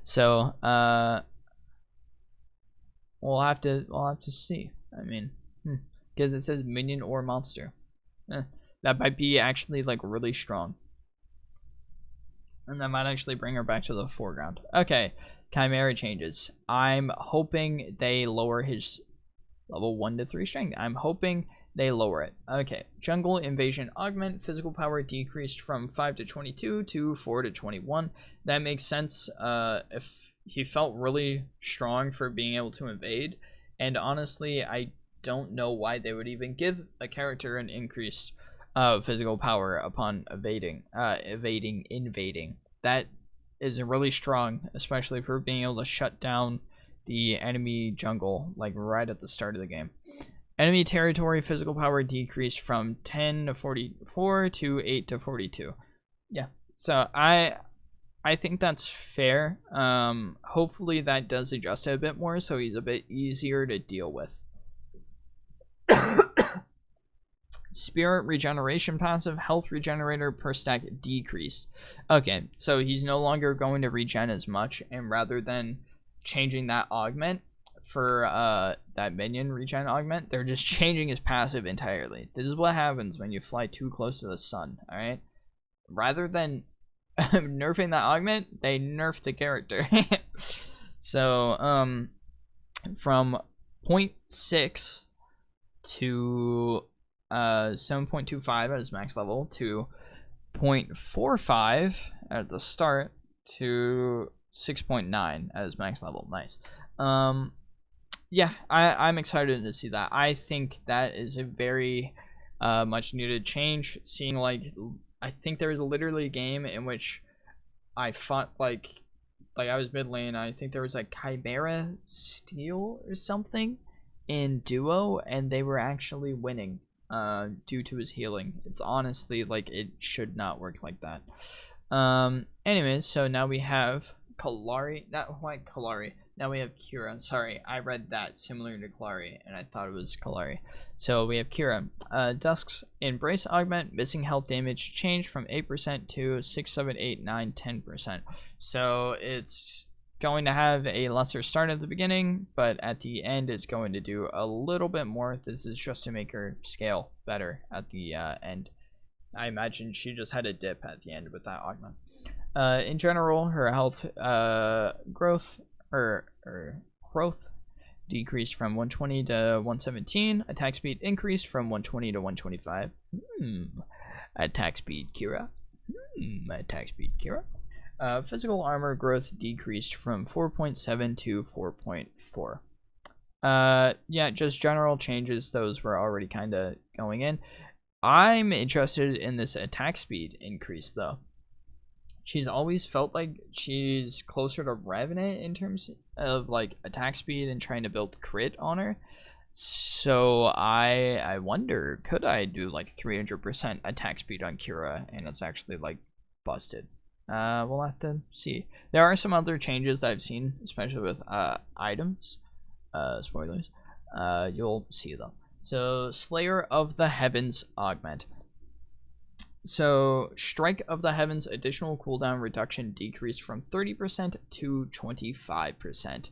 So we'll have to see. I mean, because it says minion or monster. That might be actually like really strong, and that might actually bring her back to the foreground. Okay, Khaimera changes. I'm hoping they lower his level 1 to 3 strength. I'm hoping they lower it. Okay, Jungle Invasion Augment, physical power decreased from 5 to 22 to 4 to 21. That makes sense if he felt really strong for being able to invade. And honestly, I don't know why they would even give a character an increased physical power upon invading. That is really strong, especially for being able to shut down the enemy jungle like right at the start of the game. Enemy territory physical power decreased from 10 to 44 to 8 to 42. Yeah, so I think that's fair. Hopefully that does adjust it a bit more so he's a bit easier to deal with. Spirit regeneration passive, health regenerator per stack decreased. Okay, so he's no longer going to regen as much, and rather than changing that augment for that minion regen augment, they're just changing his passive entirely. This is what happens when you fly too close to the sun. All right, rather than nerfing that augment, they nerf the character. So from 0.6 to 7.25 at his max level to 0.45 at the start to 6.9 at his max level. Nice. Yeah, I'm excited to see that. I think that is a very much needed change. Seeing like, I think there was literally a game in which I fought like I was mid lane. I think there was like Khaimera Steel or something in duo, and they were actually winning due to his healing. It's honestly like it should not work like that. Anyways, so now we have Kallari, not quite Kallari. Now we have Kira. Sorry, I read that similar to Kallari, and I thought it was Kallari. So we have Kira. Dusk's Embrace Augment, missing health damage changed from 8% to 6, 7, 8, 9, 10%. So it's going to have a lesser start at the beginning, but at the end it's going to do a little bit more. This is just to make her scale better at the end. I imagine she just had a dip at the end with that augment. In general, her health growth decreased from 120 to 117. Attack speed increased from 120 to 125. Attack speed Kira. Attack speed Kira. Physical armor growth decreased from 4.7 to 4.4. Yeah, just general changes. Those were already kind of going in. I'm interested in this attack speed increase though. She's always felt like she's closer to Revenant in terms of like attack speed and trying to build crit on her. So I wonder, could I do like 300% attack speed on Kira and it's actually like busted? We'll have to see. There are some other changes that I've seen, especially with items. Spoilers. You'll see them. So Slayer of the Heavens Augment. So Strike of the Heavens additional cooldown reduction decreased from 30% to 25%.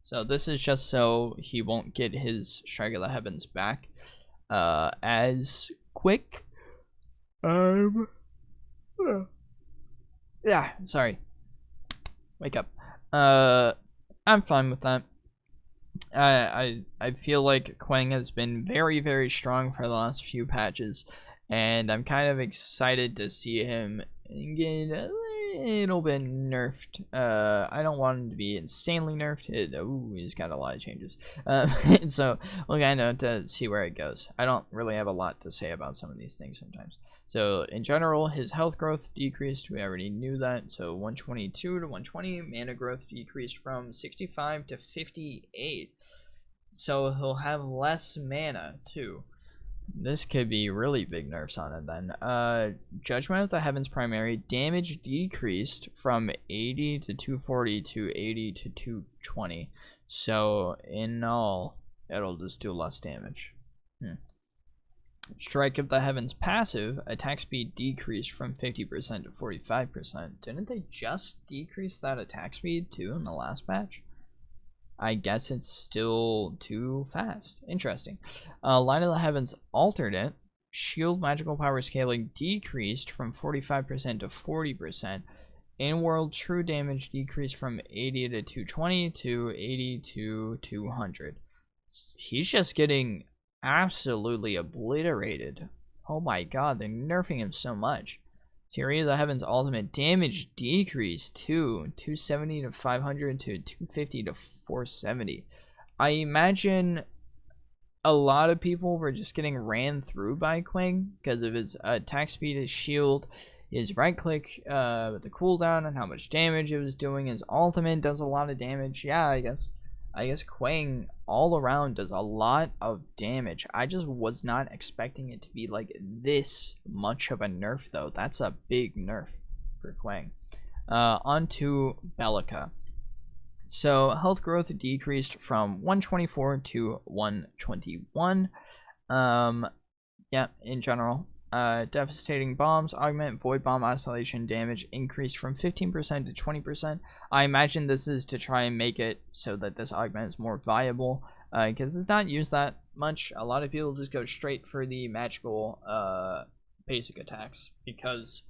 So this is just so he won't get his Strike of the Heavens back as quick. Yeah, sorry. Wake up. I'm fine with that. I feel like Kwang has been very, very strong for the last few patches, and I'm kind of excited to see him get a little bit nerfed. I don't want him to be insanely nerfed. He's got a lot of changes. So we'll kind of have to see where it goes. I don't really have a lot to say about some of these things sometimes. So in general, his health growth decreased. We already knew that. So 122 to 120. Mana growth decreased from 65 to 58. So he'll have less mana too. This could be really big nerfs on it then. Judgment of the Heavens primary damage decreased from 80 to 240 to 80 to 220. So in all, it'll just do less damage. Strike of the Heavens passive attack speed decreased from 50% to 45%. Didn't they just decrease that attack speed too in the last patch? I guess it's still too fast. Interesting. Light of the Heavens alternate shield magical power scaling decreased from 45% to 40%. In-world true damage decreased from 80 to 220 to 80 to 200. He's just getting absolutely obliterated. Oh my god, they're nerfing him so much. Fury of the Heavens ultimate damage decreased too. 270 to 500 to 250 to 470. I imagine a lot of people were just getting ran through by Kwang because of his attack speed, his shield, his right click with the cooldown and how much damage it was doing. His ultimate does a lot of damage. Yeah, I guess Kwang all around does a lot of damage. I just was not expecting it to be like this much of a nerf though. That's a big nerf for Kwang. On to Belica. So health growth decreased from 124 to 121. Yeah, in general. Devastating bombs, augment, void bomb isolation damage increased from 15% to 20%. I imagine this is to try and make it so that this augment is more viable, because it's not used that much. A lot of people just go straight for the magical basic attacks because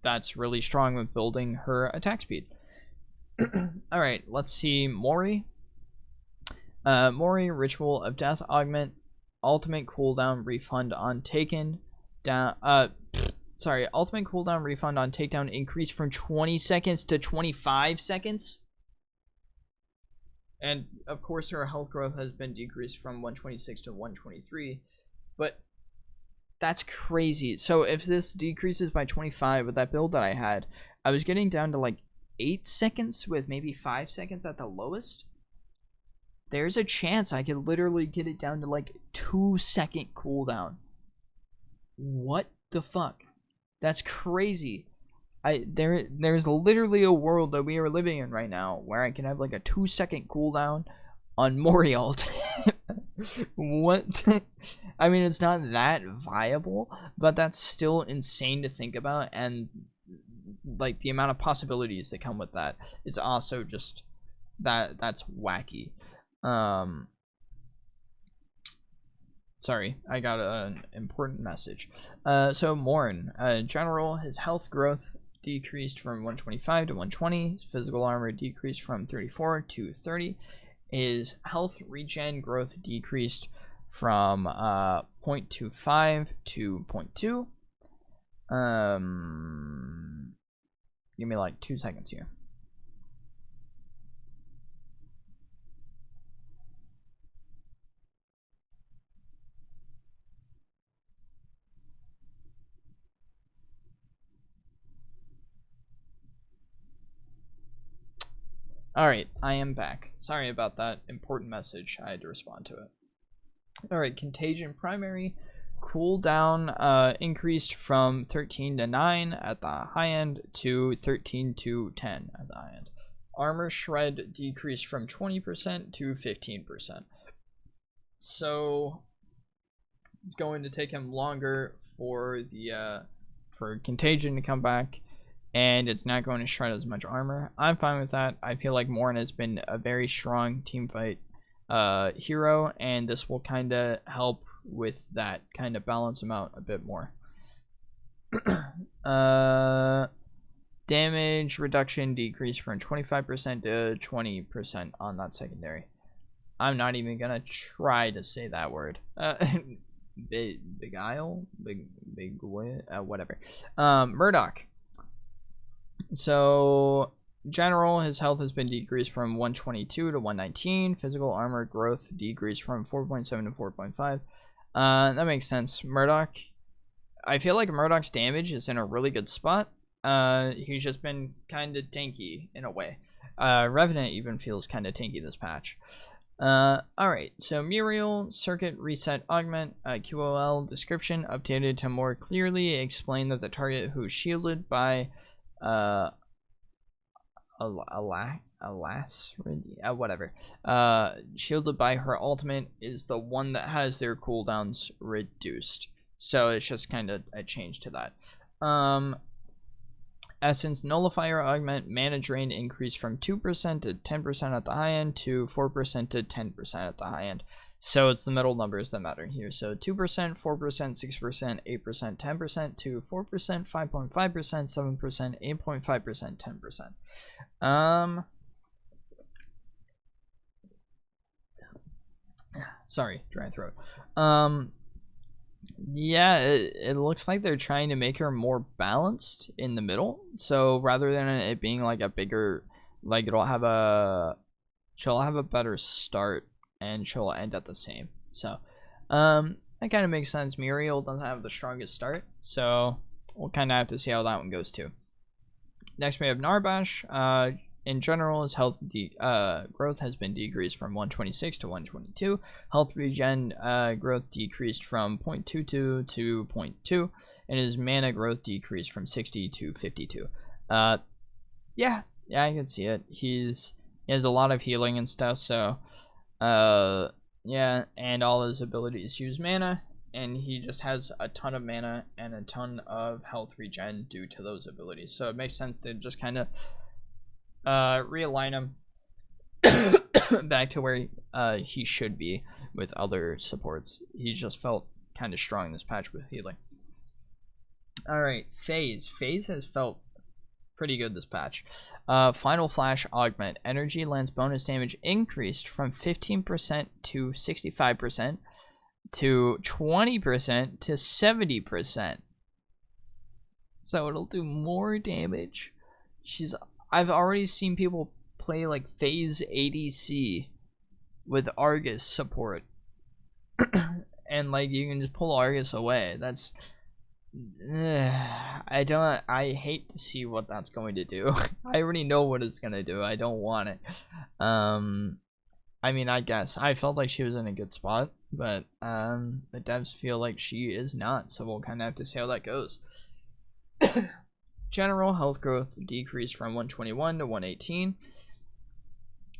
that's really strong with building her attack speed. Alright, let's see Mori. Mori, Ritual of Death augment, ultimate cooldown refund on taken. Ultimate cooldown refund on takedown increased from 20 seconds to 25 seconds. And of course her health growth has been decreased from 126 to 123. But that's crazy. So if this decreases by 25 with that build that I had, I was getting down to like 8 seconds with maybe 5 seconds at the lowest. There's a chance I could literally get it down to like 2-second cooldown. What the fuck? That's crazy. There's literally a world that we are living in right now where I can have like a 2-second cooldown on Muriel. What? I mean, it's not that viable, but that's still insane to think about, and like the amount of possibilities that come with that is also just that's wacky. Sorry, I got an important message. So Mourn, general, his health growth decreased from 125 to 120. His physical armor decreased from 34 to 30. His health regen growth decreased from 0.25 to 0.2. Give me like 2 seconds here. Alright, I am back. Sorry about that important message. I had to respond to it. Alright, Contagion primary. Cooldown increased from 13 to 9 at the high end to 13 to 10 at the high end. Armor shred decreased from 20% to 15%. So it's going to take him longer for the for Contagion to come back, and it's not going to shred as much armor. I'm fine with that. I feel like Mourn has been a very strong teamfight hero, and this will kind of help with that, kind of balance him out a bit more. Damage reduction decreased from 25% to 20% on that secondary. I'm not even gonna try to say that word. Beguile? Whatever. Murdock. So general, his health has been decreased from 122 to 119. Physical armor growth decreased from 4.7 to 4.5. That makes sense. Murdock, I feel like Murdock's damage is in a really good spot. He's just been kind of tanky in a way. Revenant even feels kind of tanky this patch. Alright, so Muriel, circuit reset augment, QOL description updated to more clearly explain that the target who's shielded by shielded by her ultimate is the one that has their cooldowns reduced. So it's just kind of a change to that. Essence nullifier augment, mana drain increased from 2% to 10% at the high end to 4% to 10% at the high end. So it's the middle numbers that matter here. So 2%, 4%, 6%, 8%, 10%, 2, 4%, 5.5%, 7%, 8.5%, 10%. Sorry, dry throat. Yeah, it looks like they're trying to make her more balanced in the middle. So rather than it being like a bigger, like she'll have a better start and she'll end at the same. So that kind of makes sense. Muriel doesn't have the strongest start, so we'll kind of have to see how that one goes too. Next we have Narbash. In general, his health growth has been decreased from 126 to 122. Health regen growth decreased from 0.22 to 0.2, and his mana growth decreased from 60 to 52. Yeah, I can see it. He has a lot of healing and stuff, so yeah, and all his abilities use mana, and he just has a ton of mana and a ton of health regen due to those abilities. So it makes sense to just kind of realign him back to where he should be with other supports. He just felt kind of strong this patch with healing. Alright, Phase has felt pretty good this patch. Final Flash Augment. Energy lens bonus damage increased from 15% to 65% to 20% to 70%. So it'll do more damage. I've already seen people play like Phase ADC with Argus support. And like you can just pull Argus away. That's I hate to see what that's going to do. I already know what it's gonna do. I don't want it. I mean, I guess I felt like she was in a good spot, but the devs feel like she is not, so we'll kind of have to see how that goes. General health growth decreased from 121 to 118.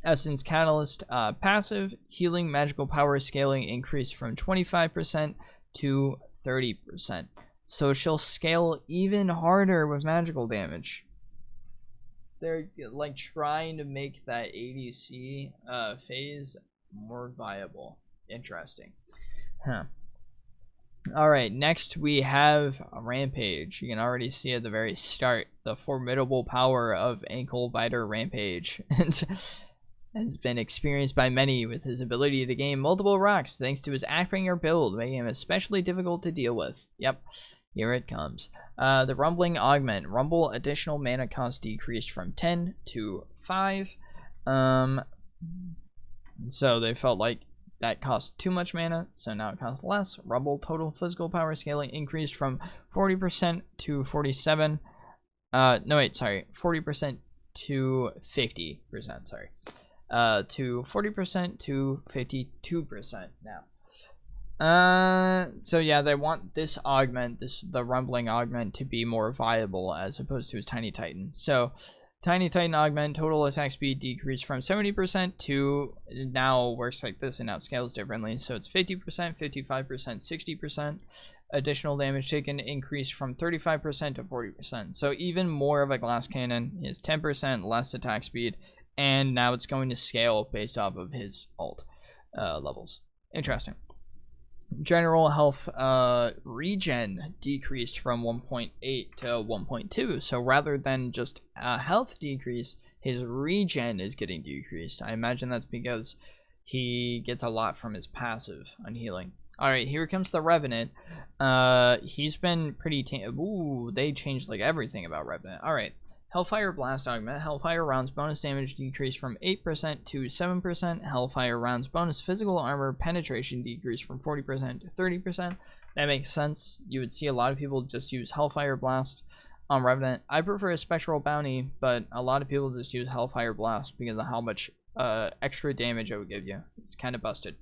Essence Catalyst passive healing magical power scaling increased from 25% to 30%. So she'll scale even harder with magical damage. They're like trying to make that ADC phase more viable. Interesting. Huh. Alright, next we have Rampage. You can already see at the very start the formidable power of Ankle Biter Rampage. Has been experienced by many with his ability to gain multiple rocks thanks to his Ackbringer build, making him especially difficult to deal with. Yep, here it comes. The Rumbling Augment. Rumble additional mana cost decreased from 10 to 5. So they felt like that cost too much mana, so now it costs less. Rumble total physical power scaling increased from 40% to 47. No wait, sorry, 40% to 50%. Sorry, to 40% to 52% now. So yeah, they want this augment, the Rumbling Augment, to be more viable as opposed to his Tiny Titan. So Tiny Titan Augment total attack speed decreased from 70% to now works like this and now scales differently. So it's 50%, 55%, 60%. Additional damage taken increased from 35% to 40%. So even more of a glass cannon is 10% less attack speed, and now it's going to scale based off of his ult levels. Interesting. General health regen decreased from 1.8 to 1.2. So rather than just a health decrease, his regen is getting decreased. I imagine that's because he gets a lot from his passive on healing. Alright, here comes the Revenant. He's been pretty... Ooh, they changed like everything about Revenant. Alright. Hellfire Blast Augment. Hellfire rounds bonus damage decreased from 8% to 7%. Hellfire rounds bonus physical armor penetration decreased from 40% to 30%. That makes sense. You would see a lot of people just use Hellfire Blast on Revenant. I prefer a Spectral Bounty, but a lot of people just use Hellfire Blast because of how much extra damage it would give you. It's kind of busted.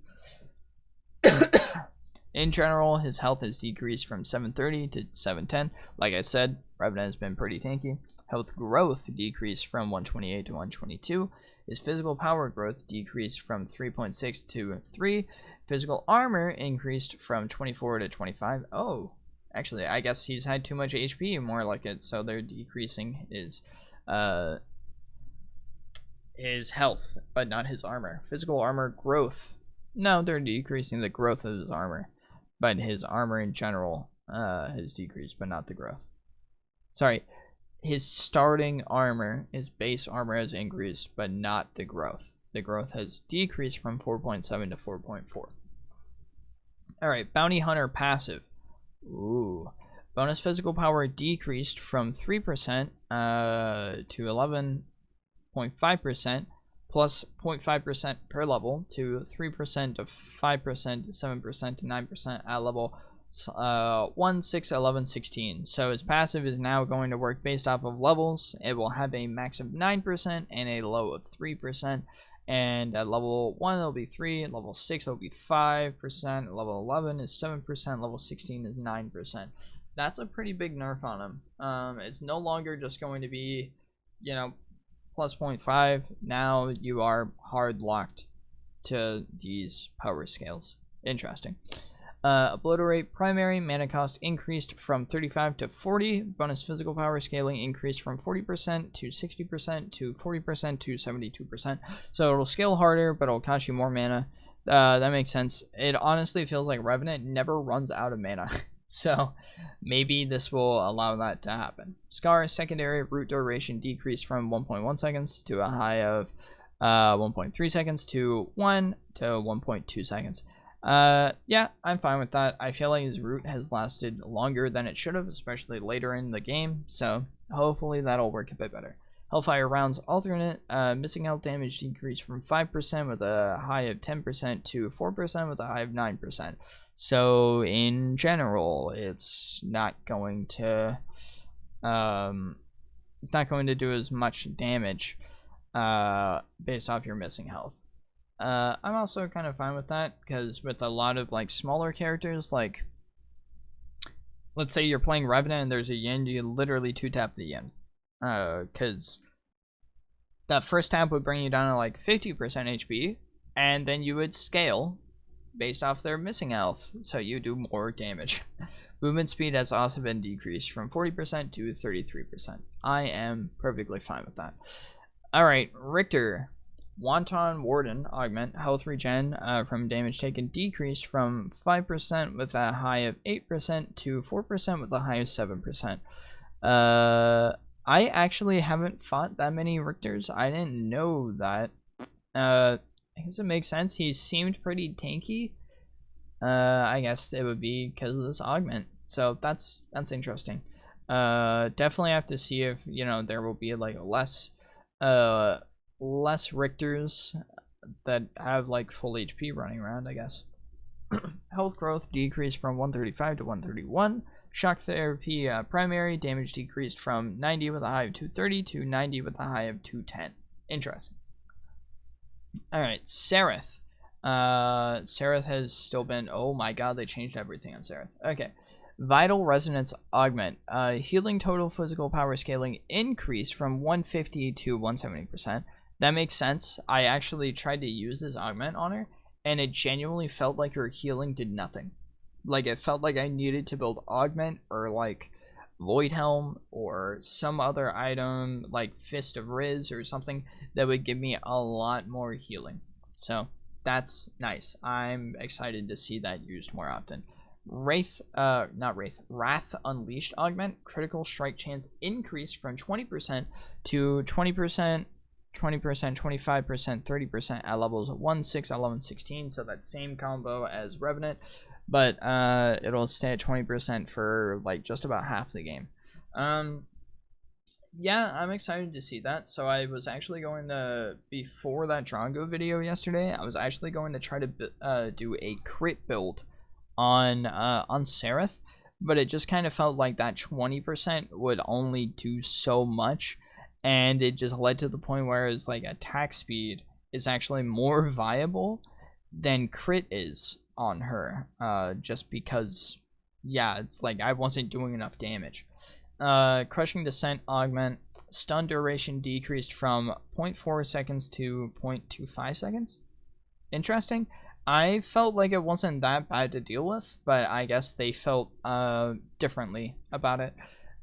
In general, his health has decreased from 730 to 710. Like I said, Revenant has been pretty tanky. Health growth decreased from 128 to 122. His physical power growth decreased from 3.6 to 3. Physical armor increased from 24 to 25. Oh, actually, I guess he's had too much HP, more like it, so they're decreasing his health, but not his armor. Physical armor growth No, they're decreasing the growth of his armor, but his armor in general has decreased, but not the growth. Sorry, his starting armor, his base armor has increased, but not the growth. The growth has decreased from 4.7 to 4.4. Alright, Bounty Hunter passive. Ooh. Bonus physical power decreased from 3% to 11.5%, plus 0.5% per level, to 3% to 5% to 7% to 9% at level 1, 6, 11, 16. So his passive is now going to work based off of levels. It will have a max of 9% and a low of 3%. And at level 1 it'll be 3, at level 6 it'll be 5%, level 11 is 7%, level 16 is 9%. That's a pretty big nerf on him. It's no longer just going to be, you know, plus 0.5. Now you are hard locked to these power scales. Interesting. Obliterate primary mana cost increased from 35 to 40. Bonus physical power scaling increased from 40% to 60% to 40% to 72%. So it'll scale harder, but it'll cost you more mana. That makes sense. It honestly feels like Revenant never runs out of mana. So maybe this will allow that to happen. Scar secondary root duration decreased from 1.1 seconds to a high of 1.3 seconds to 1 to 1.2 seconds. Yeah, I'm fine with that. I feel like his root has lasted longer than it should have, especially later in the game, so hopefully that'll work a bit better. Hellfire rounds alternate. Missing health damage decreased from 5% with a high of 10% to 4% with a high of 9%. So in general, it's not going to do as much damage based off your missing health. I'm also kind of fine with that, because with a lot of like smaller characters, like let's say you're playing Revenant and there's a yin, you literally 2-tap the yin, because that first tap would bring you down to like 50% HP, and then you would scale based off their missing health, so you do more damage. Movement speed has also been decreased from 40% to 33%. I am perfectly fine with that. Alright, Riktor. Wanton Warden Augment Health Regen from damage taken decreased from 5% with a high of 8% to 4% with a high of 7%. I actually haven't fought that many Riktors. I didn't know that. I guess it makes sense. He seemed pretty tanky. I guess it would be because of this augment. So that's interesting. Definitely have to see if, you know, there will be like less Riktors that have like full HP running around, I guess. Health growth decreased from 135 to 131. Shock therapy primary damage decreased from 90 with a high of 230 to 90 with a high of 210. Interesting. Alright, Serath. Serath has still been, oh my god, they changed everything on Serath. Okay. Vital Resonance Augment. Healing total physical power scaling increased from 150 to 170%. That makes sense. I actually tried to use this augment on her, and it genuinely felt like her healing did nothing. Like, it felt like I needed to build augment or like Void Helm or some other item like Fist of Riz or something that would give me a lot more healing. So that's nice. I'm excited to see that used more often. Wrath Unleashed Augment. Critical strike chance increased from 20% to 20%, 20%, 25%, 30% at levels 1, 6, 11, 16. So that same combo as Revenant, but it'll stay at 20% for like just about half the game. Yeah, I'm excited to see that. So I was actually going to, before that Drongo video yesterday, I was actually going to try to do a crit build on Serath, but it just kind of felt like that 20% would only do so much, and it just led to the point where it's like attack speed is actually more viable than crit is on her, just because, yeah, it's like I wasn't doing enough damage. Crushing Descent Augment. Stun duration decreased from 0.4 seconds to 0.25 seconds. Interesting. I felt like it wasn't that bad to deal with, but I guess they felt differently about it.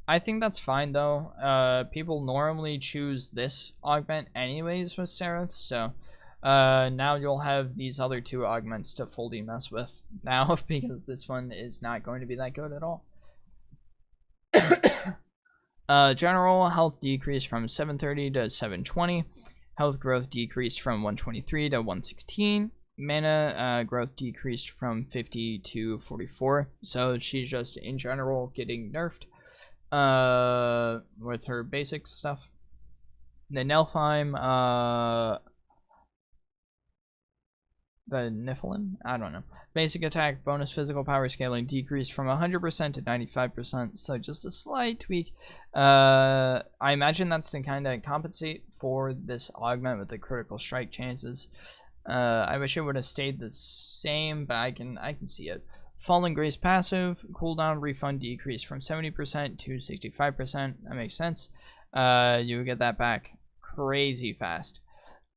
I think that's fine though. People normally choose this augment anyways with Serath, so Now you'll have these other two augments to fully mess with now because this one is not going to be that good at all. General health decreased from 730 to 720. Health growth decreased from 123 to 116. Mana growth decreased from 50 to 44. So she's just in general getting nerfed with her basic stuff. The Nelfheim, the Niflheim, I don't know. Basic attack, bonus physical power scaling decreased from 100% to 95%, so just a slight tweak. I imagine that's to kind of compensate for this augment with the critical strike chances. I wish it would have stayed the same, but I can see it. Fallen Grace passive, cooldown refund decreased from 70% to 65%. That makes sense. You get that back crazy fast.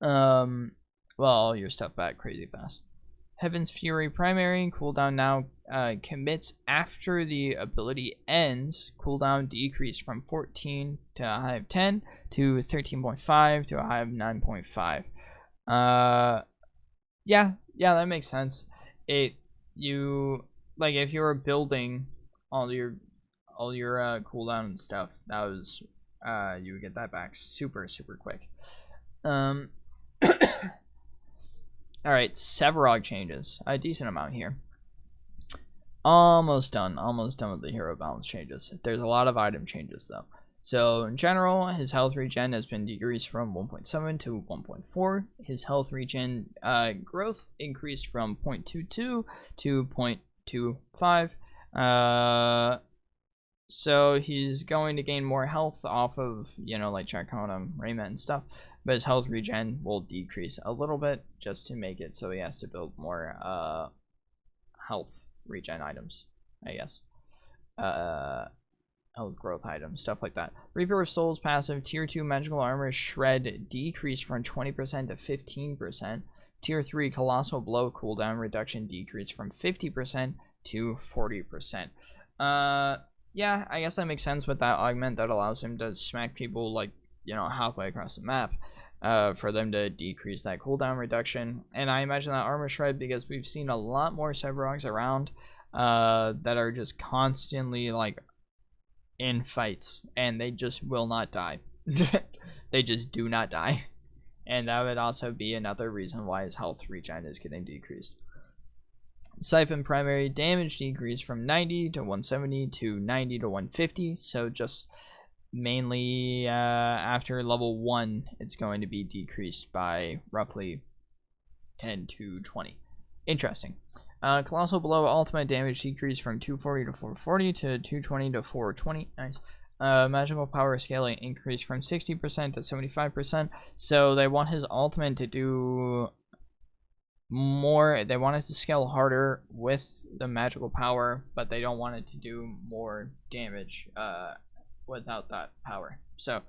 Well, all your stuff back crazy fast. Heaven's Fury primary cooldown now commits after the ability ends. Cooldown decreased from 14 to a high of 10 to 13.5 to a high of 9.5. Yeah, that makes sense. If you were building all your cooldown and stuff, that was you would get that back super quick. All right, Sevarog changes a decent amount here. Almost done with the hero balance changes. There's a lot of item changes though. So in general, his health regen has been decreased from 1.7 to 1.4. His health regen growth increased from 0.22 to 0.25. So he's going to gain more health off of, like Chakona, Raymond and stuff. But his health regen will decrease a little bit just to make it so he has to build more health regen items, I guess. Health growth items, stuff like that. Reaper of Souls passive, tier 2 magical armor shred decreased from 20% to 15%. Tier 3 colossal blow cooldown reduction decreased from 50% to 40%. Yeah, I guess that makes sense with that augment that allows him to smack people like, halfway across the map, for them to decrease that cooldown reduction. And I imagine that armor shred because we've seen a lot more Sevarogs around that are just constantly like in fights and they just will not die. They just do not die. And that would also be another reason why his health regen is getting decreased. Siphon primary damage decreased from 90 to 170 to 90 to 150. So just mainly after level 1, it's going to be decreased by roughly 10 to 20. Interesting. Colossal Blow ultimate damage decreased from 240 to 440 to 220 to 420. Nice. Magical power scaling increased from 60% to 75%. So they want his ultimate to do more. They want it to scale harder with the magical power, but they don't want it to do more damage without that power. So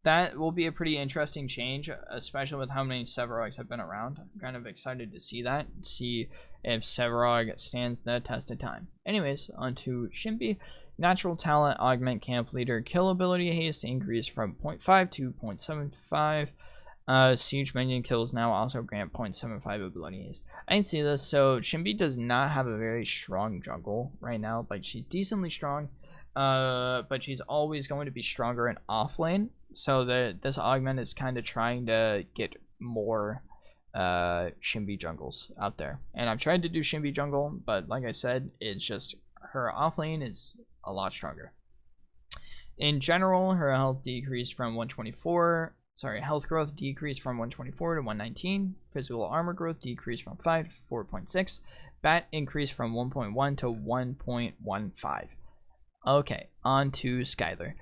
that will be a pretty interesting change, especially with how many Sevarogs have been around. I'm kind of excited to see that, see if Sevarog stands the test of time. Anyways, on to Shinbi. Natural talent, augment camp leader, kill ability haste increased from 0.5 to 0.75. Siege minion kills now also grant 0.75 ability haste. I can see this. So Shinbi does not have a very strong jungle right now. Like, she's decently strong, but she's always going to be stronger in off lane. So this augment is kind of trying to get more Shinbi jungles out there. And I've tried to do Shinbi jungle, but like I said, it's just her off lane is a lot stronger. In general, her health decreased from 124. Health growth decreased from 124 to 119. Physical armor growth decreased from 5 to 4.6. Bat increased from 1.1 to 1.15. Okay, on to Skylar.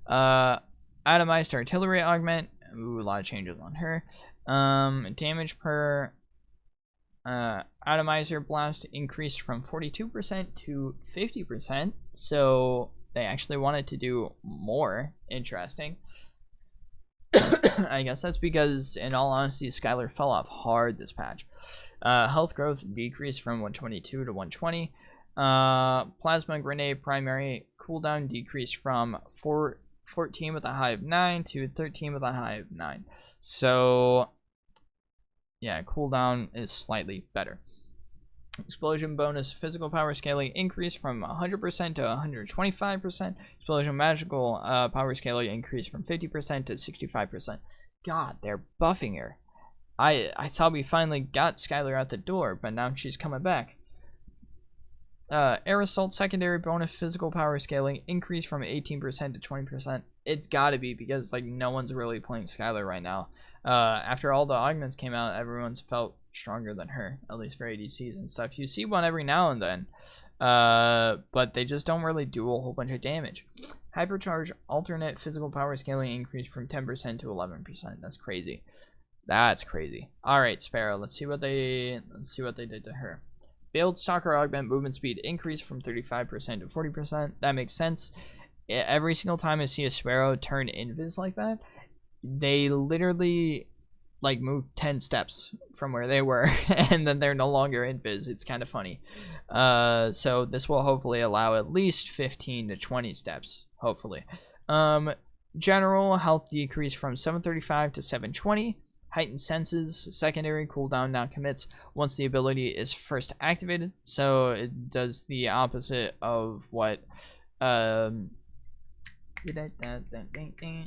Atomized artillery augment. Ooh, a lot of changes on her. Damage per atomizer blast increased from 42% to 50%. So they actually wanted to do more. Interesting. I guess that's because, in all honesty, Skylar fell off hard this patch. Health growth decreased from 122 to 120. Plasma grenade primary cooldown decreased from 14 with a high of 9 to 13 with a high of 9. So yeah, cooldown is slightly better. Explosion bonus physical power scaling increased from 100% to 125%. Explosion magical power scaling increased from 50% to 65%. God, they're buffing her. I thought we finally got Skylar out the door, but now she's coming back. Air Assault secondary bonus physical power scaling increased from 18% to 20%. It's gotta be because like no one's really playing Skylar right now. After all the augments came out, everyone's felt stronger than her, at least for ADCs and stuff. You see one every now and then, but they just don't really do a whole bunch of damage. Hypercharge alternate physical power scaling increased from 10% to 11%. That's crazy. That's crazy. All right, Sparrow. Let's see what they did to her. Failed Stalker Augment movement speed increased from 35% to 40%. That makes sense. Every single time I see a Sparrow turn invis like that, they literally like move 10 steps from where they were and then they're no longer invis. It's kind of funny. So this will hopefully allow at least 15 to 20 steps, hopefully. General health decrease from 735 to 720. Heightened senses secondary cooldown now commits once the ability is first activated, so it does the opposite of what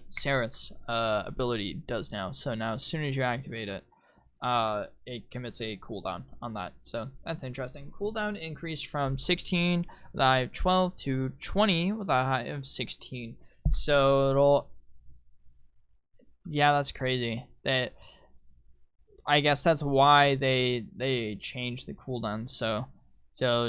Serath's ability does now. So now as soon as you activate it, it commits a cooldown on that. So that's interesting. Cooldown increased from 16 with a high of 12 to 20 with a high of 16. So it'll, yeah, that's crazy. That, I guess that's why they changed the cooldown. So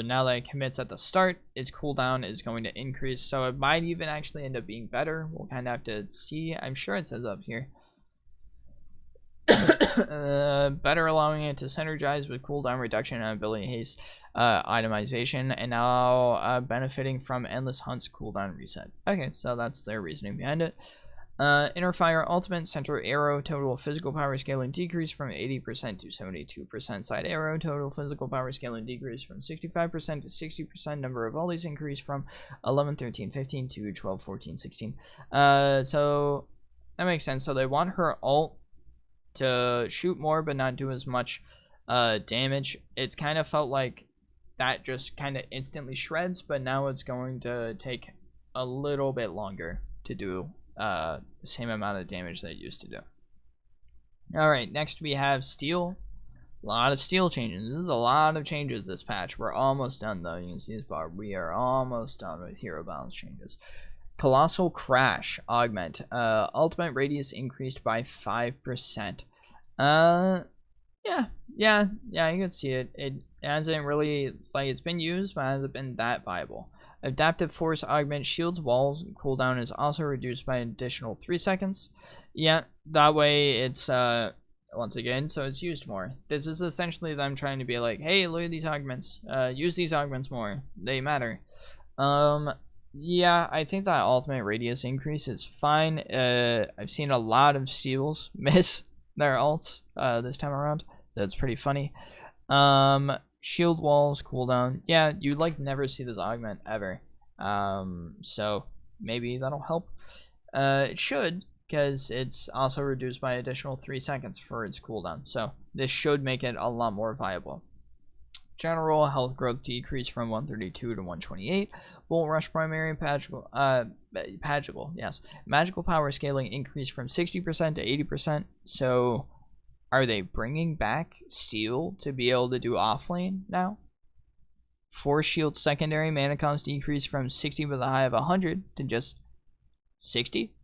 now that it commits at the start, its cooldown is going to increase. So it might even actually end up being better. We'll kind of have to see. I'm sure it says up here. Better allowing it to synergize with cooldown reduction and ability haste itemization, and now benefiting from endless hunts cooldown reset. Okay, so that's their reasoning behind it. Inner Fire Ultimate Center Arrow total physical power scaling decreased from 80% to 72%. Side Arrow total physical power scaling decreased from 65% to 60%. Number of volleys increased from 11, 13, 15 to 12, 14, 16. So that makes sense. So they want her ult to shoot more but not do as much damage. It's kind of felt like that just kind of instantly shreds, but now it's going to take a little bit longer to do the same amount of damage that it used to do. Alright, next we have Steel. A lot of Steel changes. This is a lot of changes this patch. We're almost done though. You can see this bar. We are almost done with hero balance changes. Colossal Crash Augment. Ultimate radius increased by 5%. Yeah, you can see it. It hasn't really, like, it's been used, but it hasn't been that viable. Adaptive Force Augment shields walls cooldown is also reduced by an additional 3 seconds. Yeah, that way it's once again, so it's used more. This is essentially them trying to be like, hey, look at these augments. Use these augments more. They matter. Yeah, I think that ultimate radius increase is fine. I've seen a lot of Steels miss their ults this time around, so it's pretty funny. Shield walls cooldown. Yeah, you'd like never see this augment ever. So maybe that'll help. It should, because it's also reduced by additional 3 seconds for its cooldown. So this should make it a lot more viable. General health growth decreased from 132 to 128. Bolt Rush primary magical, yes. Magical power scaling increased from 60% to 80%. So are they bringing back Steel to be able to do offlane now? Force Shield secondary mana cost decreased from 60 with a high of 100 to just 60?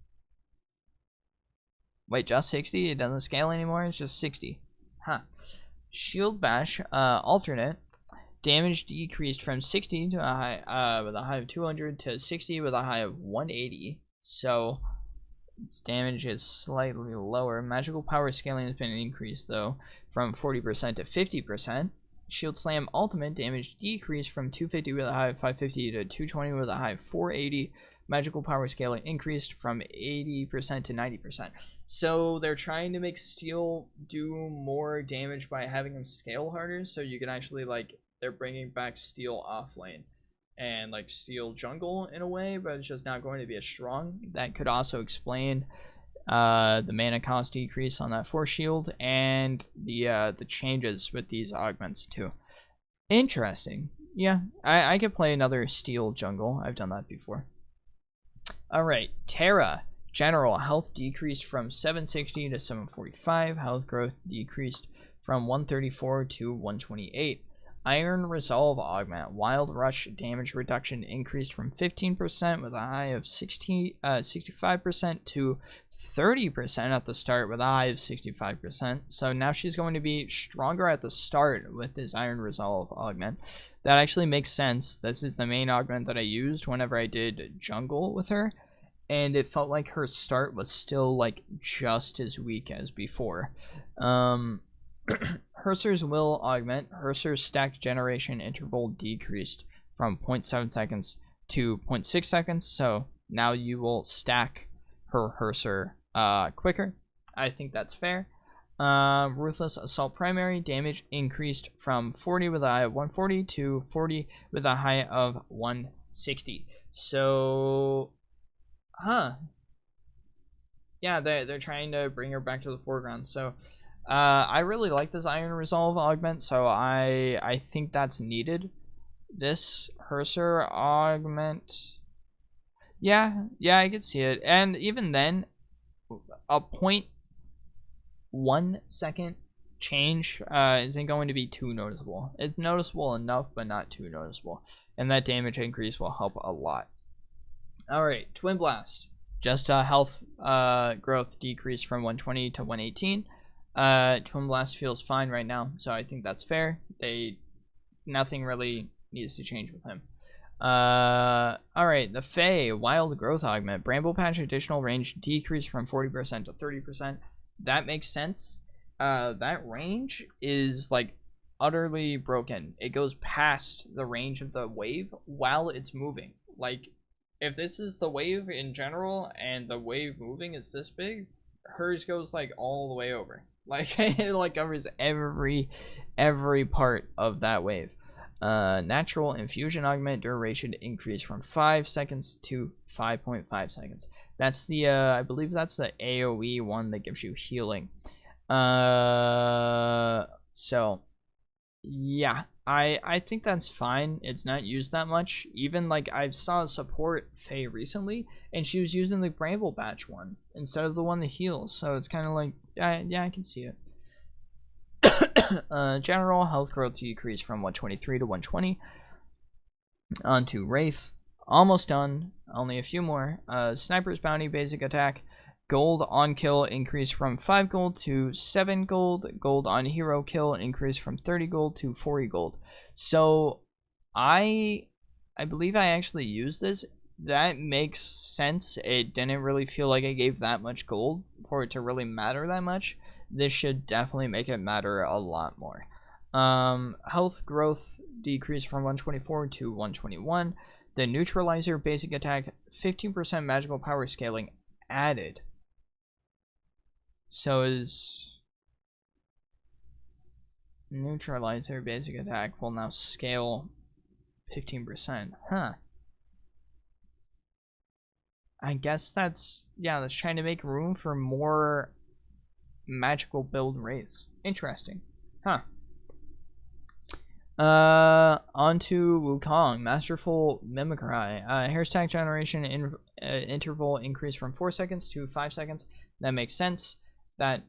Wait, just 60? It doesn't scale anymore? It's just 60. Huh. Shield Bash alternate. Damage decreased from 60 to a high with a high of 200 to 60 with a high of 180. So its damage is slightly lower. Magical power scaling has been increased though from 40% to 50%. Shield Slam ultimate damage decreased from 250 with a high of 550 to 220 with a high of 480. Magical power scaling increased from 80% to 90%. So they're trying to make Steel do more damage by having them scale harder, so you can actually, like, they're bringing back Steel offlane and like Steel jungle in a way, but it's just not going to be as strong. That could also explain the mana cost decrease on that force shield, and the changes with these augments too. Interesting. Yeah, I could play another steel jungle. I've done that before. Alright, Terra. General health decreased from 760 to 745. Health growth decreased from 134 to 128. Iron Resolve Augment. Wild Rush damage reduction increased from 15% with a high of 65% to 30% at the start with a high of 65%. So now she's going to be stronger at the start with this Iron Resolve Augment. That actually makes sense. This is the main augment that I used whenever I did jungle with her. And it felt like her start was still like just as weak as before. Herser's Will Augment. Herser's stack generation interval decreased from 0.7 seconds to 0.6 seconds. So now you will stack her Herser quicker. I think that's fair. Ruthless Assault Primary. Damage increased from 40 with a high of 140 to 40 with a high of 160. So... yeah, they're trying to bring her back to the foreground. So I really like this Iron Resolve Augment, so I think that's needed. This Herser Augment, yeah, I could see it. And even then, a 0.1 second change isn't going to be too noticeable. It's noticeable enough, but not too noticeable. And that damage increase will help a lot. Alright, Twin Blast. Just health growth decreased from 120 to 118. Twin Blast feels fine right now, so I think that's fair. Nothing really needs to change with him. Alright, the Fae Wild Growth Augment. Bramble Patch additional range decreased from 40% to 30%. That makes sense. That range is like utterly broken. It goes past the range of the wave while it's moving. Like, if this is the wave in general and the wave moving is this big, hers goes like all the way over. Like it like covers every part of that wave. Natural Infusion Augment duration increased from 5 seconds to 5.5 seconds. That's the I believe that's the AoE one that gives you healing. So yeah, I think that's fine. It's not used that much. Even like I saw support Faye recently, and she was using the Bramble Batch one instead of the one that heals. So it's kind of like, yeah, I can see it. General health growth decreased from 123 to 120. On to Wraith. Almost done. Only a few more. Sniper's Bounty basic attack. Gold on kill increased from 5 gold to 7 gold. Gold on hero kill increased from 30 gold to 40 gold. So I believe I actually used this. That makes sense. It didn't really feel like I gave that much gold for it to really matter that much. This should definitely make it matter a lot more. Health growth decreased from 124 to 121. The Neutralizer basic attack, 15% magical power scaling added. So is Neutralizer basic attack will now scale 15%. Huh. I guess that's trying to make room for more magical build wraiths. Interesting. Huh. Onto Wukong. Masterful Mimicry. Hair stack generation interval increased from 4 seconds to 5 seconds. That makes sense. That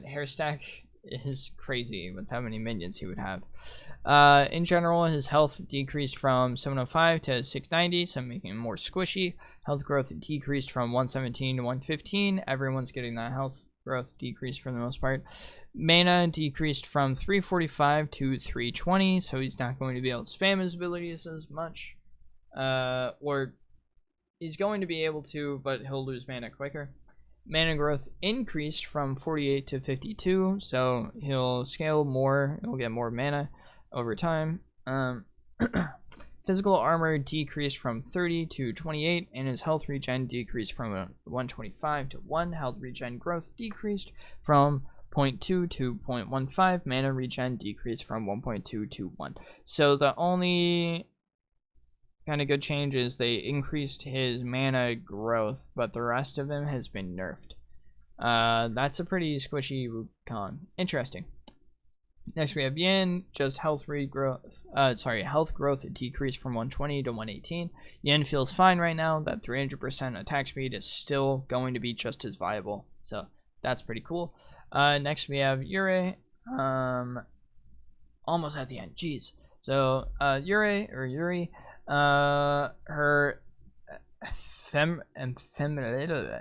hair stack is crazy with how many minions he would have. In general, his health decreased from 705 to 690, so making him more squishy. Health growth decreased from 117 to 115. Everyone's getting that health growth decrease for the most part. Mana decreased from 345 to 320, so he's not going to be able to spam his abilities as much. Or he's going to be able to, but he'll lose mana quicker. Mana growth increased from 48 to 52, so he'll scale more, he'll get more mana over time. Physical armor decreased from 30 to 28, and his health regen decreased from 125 to 1. Health regen growth decreased from 0.2 to 0.15. Mana regen decreased from 1.2 to 1. So the only kind of good change is they increased his mana growth, but the rest of him has been nerfed. That's a pretty squishy con. Interesting. Next we have Yin, just health growth decreased from 120 to 118. Yin feels fine right now. That 300% attack speed is still going to be just as viable. So that's pretty cool. Next we have Yuri. Almost at the end. Jeez. So Yuri, her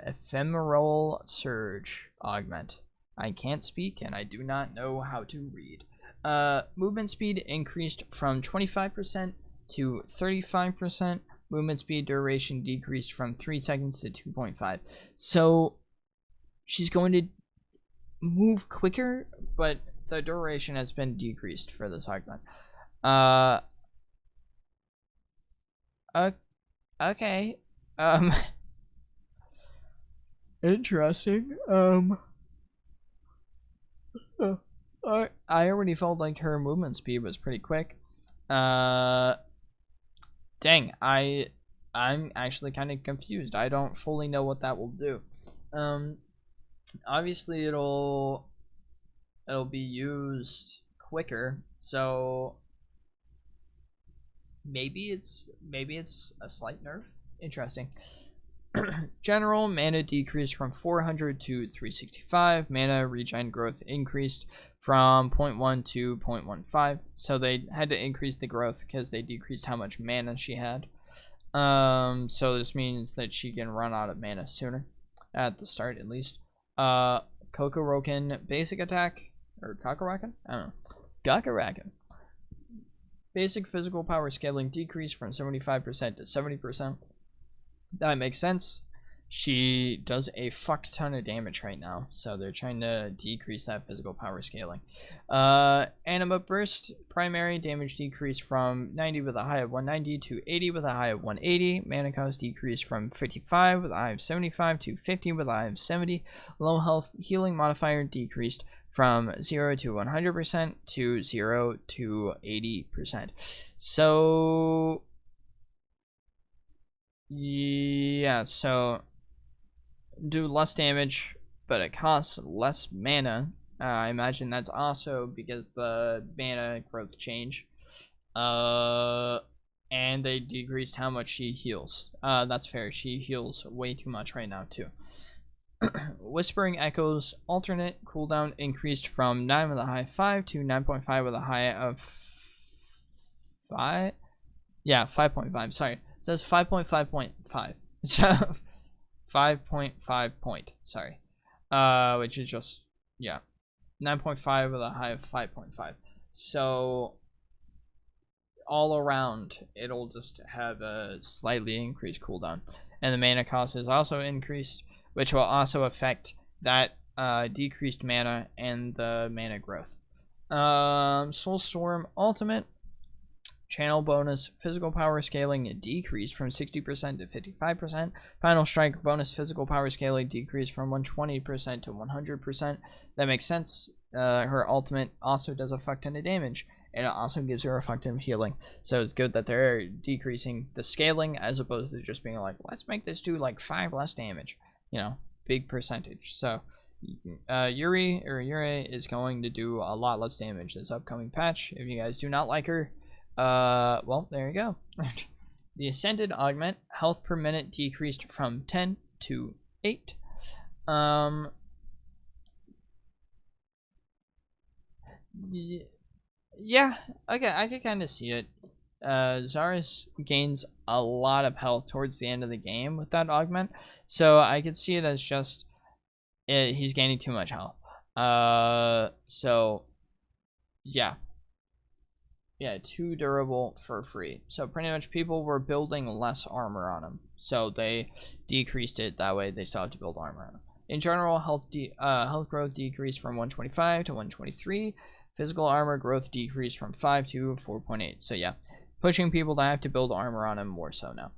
ephemeral surge augment. I can't speak and I do not know how to read. Movement speed increased from 25% to 35%. Movement speed duration decreased from 3 seconds to 2.5. So she's going to move quicker, but the duration has been decreased for this augment. Okay. Interesting. I already felt like her movement speed was pretty quick. Dang, I'm actually kind of confused. I don't fully know what that will do. Obviously it'll be used quicker, so maybe it's a slight nerf. Interesting. General mana decreased from 400 to 365. Mana regen growth increased from 0.1 to 0.15. So they had to increase the growth because they decreased how much mana she had. So this means that she can run out of mana sooner, at the start at least. Kokoroken basic attack, or Kakaraken? I don't know. Kakaraken. Basic physical power scaling decreased from 75% to 70%. That makes sense. She does a fuck ton of damage right now, so they're trying to decrease that physical power scaling. Anima Burst, primary damage decreased from 90 with a high of 190 to 80 with a high of 180. Mana cost decreased from 55 with a high of 75 to 50 with a high of 70. Low health healing modifier decreased from 0 to 100% to 0 to 80%. So yeah, so do less damage, but it costs less mana. I imagine that's also because the mana growth change. And they decreased how much she heals. That's fair. She heals way too much right now too. Whispering Echoes alternate cooldown increased from 9 with a high of 5 to 9.5 with a high of 5. Yeah, 5.5. Sorry. It says 5.5.5. So 5.5 point. Sorry. Which is just, yeah, 9.5 with a high of 5.5. So all around, it'll just have a slightly increased cooldown. And the mana cost is also increased, which will also affect that decreased mana and the mana growth. Soulstorm Ultimate. Channel bonus physical power scaling decreased from 60% to 55%. Final Strike bonus physical power scaling decreased from 120% to 100%. That makes sense. Her ultimate also does a fuck ton of damage, and it also gives her a fuck ton of healing. So it's good that they're decreasing the scaling as opposed to just being like, let's make this do like 5 less damage. You know, big percentage. So Yuri is going to do a lot less damage this upcoming patch. If you guys do not like her, well, there you go. The Ascended Augment, health per minute decreased from 10 to 8. Yeah, okay, I could kind of see it. Zarus gains a lot of health towards the end of the game with that augment, so I could see it as just he's gaining too much health. So yeah, too durable for free. So pretty much people were building less armor on him, so they decreased it. That way they still have to build armor on him. In general, health growth decreased from 125 to 123. Physical armor growth decreased from 5 to 4.8. So yeah, pushing people to have to build armor on him more so now.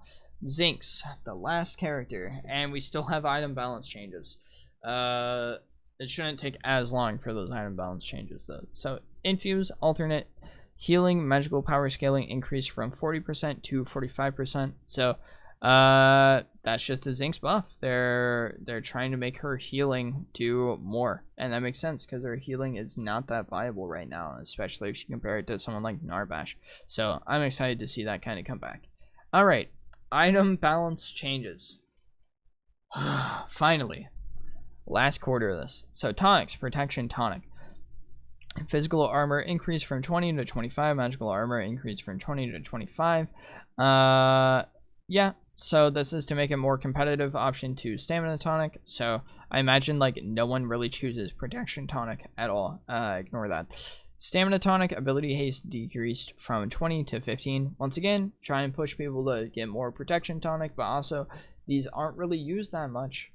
Zinx, the last character, and we still have item balance changes. It shouldn't take as long for those item balance changes though. So Infuse alternate Healing magical power scaling increased from 40% to 45%. So that's just a Zinx buff. They're trying to make her healing do more, and that makes sense because her healing is not that viable right now, especially if you compare it to someone like Narbash. So I'm excited to see that kind of come back. All right, item balance changes. Finally, last quarter of this. So tonics, protection tonic. Physical armor increased from 20 to 25. Magical armor increased from 20 to 25. Yeah, so this is to make it more competitive option to stamina tonic. So I imagine like no one really chooses protection tonic at all. Ignore that. Stamina tonic ability haste decreased from 20 to 15. Once again, try and push people to get more protection tonic, but also these aren't really used that much.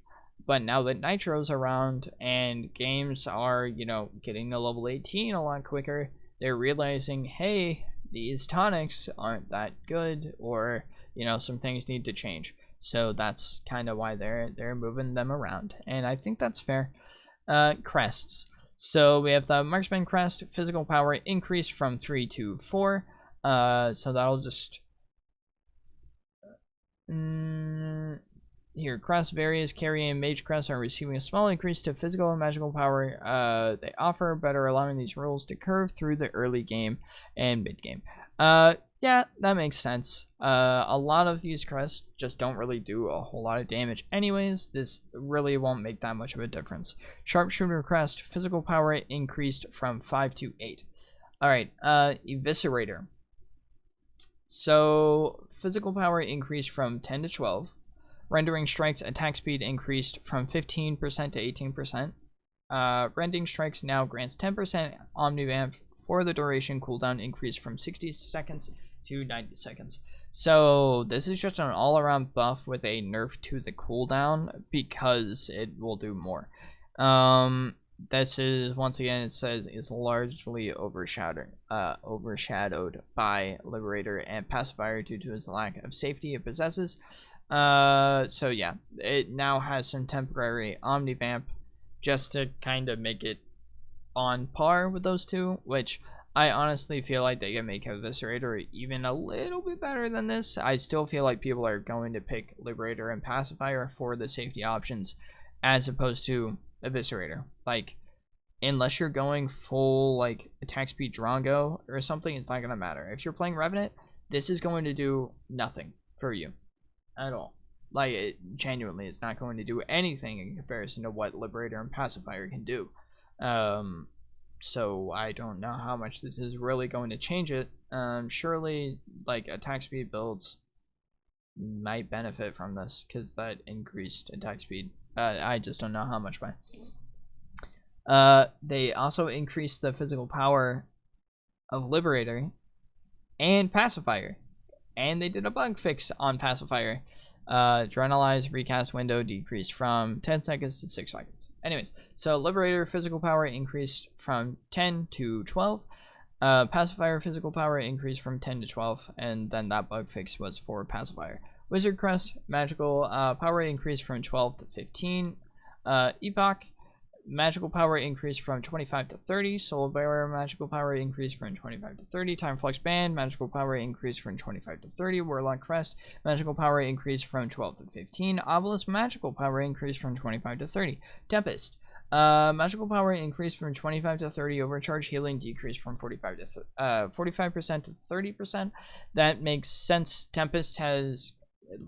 But now that Nitro's around and games are, you know, getting to level 18 a lot quicker, they're realizing, hey, these tonics aren't that good, or, you know, some things need to change. So that's kind of why they're moving them around, and I think that's fair. Crests. So we have the Marksman crest, physical power increased from 3 to 4. So that'll just here, crest various carry and mage crests are receiving a small increase to physical and magical power they offer, better allowing these rules to curve through the early game and mid game. Yeah, that makes sense. A lot of these crests just don't really do a whole lot of damage anyways. This really won't make that much of a difference. Sharpshooter crest, physical power increased from 5 to 8. Alright, Eviscerator. So, physical power increased from 10 to 12. Rendering strikes attack speed increased from 15% to 18%. Rending strikes now grants 10% omnivamp for the duration. Cooldown increased from 60 seconds to 90 seconds. So this is just an all-around buff with a nerf to the cooldown because it will do more. This is, once again, it says is largely overshadowed by Liberator and Pacifier due to its lack of safety it possesses. So yeah, it now has some temporary omnivamp just to kind of make it on par with those two, which I honestly feel like they can make Eviscerator even a little bit better than this. I still feel like people are going to pick Liberator and Pacifier for the safety options as opposed to Eviscerator. Like, unless you're going full like attack speed Drongo or something, it's not going to matter. If you're playing Revenant, this is going to do nothing for you at all. Like, it genuinely is not going to do anything in comparison to what Liberator and Pacifier can do. So I don't know how much this is really going to change it. Surely like attack speed builds might benefit from this because that increased attack speed. I just don't know how much by. They also increased the physical power of Liberator and Pacifier, and they did a bug fix on Pacifier. Adrenalize recast window decreased from 10 seconds to 6 seconds. Anyways, so Liberator physical power increased from 10 to 12. Pacifier physical power increased from 10 to 12, and then that bug fix was for Pacifier. Wizard Crest magical power increased from 12 to 15. Epoch magical power increased from 25 to 30. Soul Bearer magical power increased from 25 to 30. Time Flux Band magical power increased from 25 to 30. Warlock Crest magical power increased from 12 to 15. Obelisk magical power increased from 25 to 30. Tempest magical power increased from 25 to 30. Overcharge healing decreased from 45 to 45% to 30%. That makes sense. Tempest has,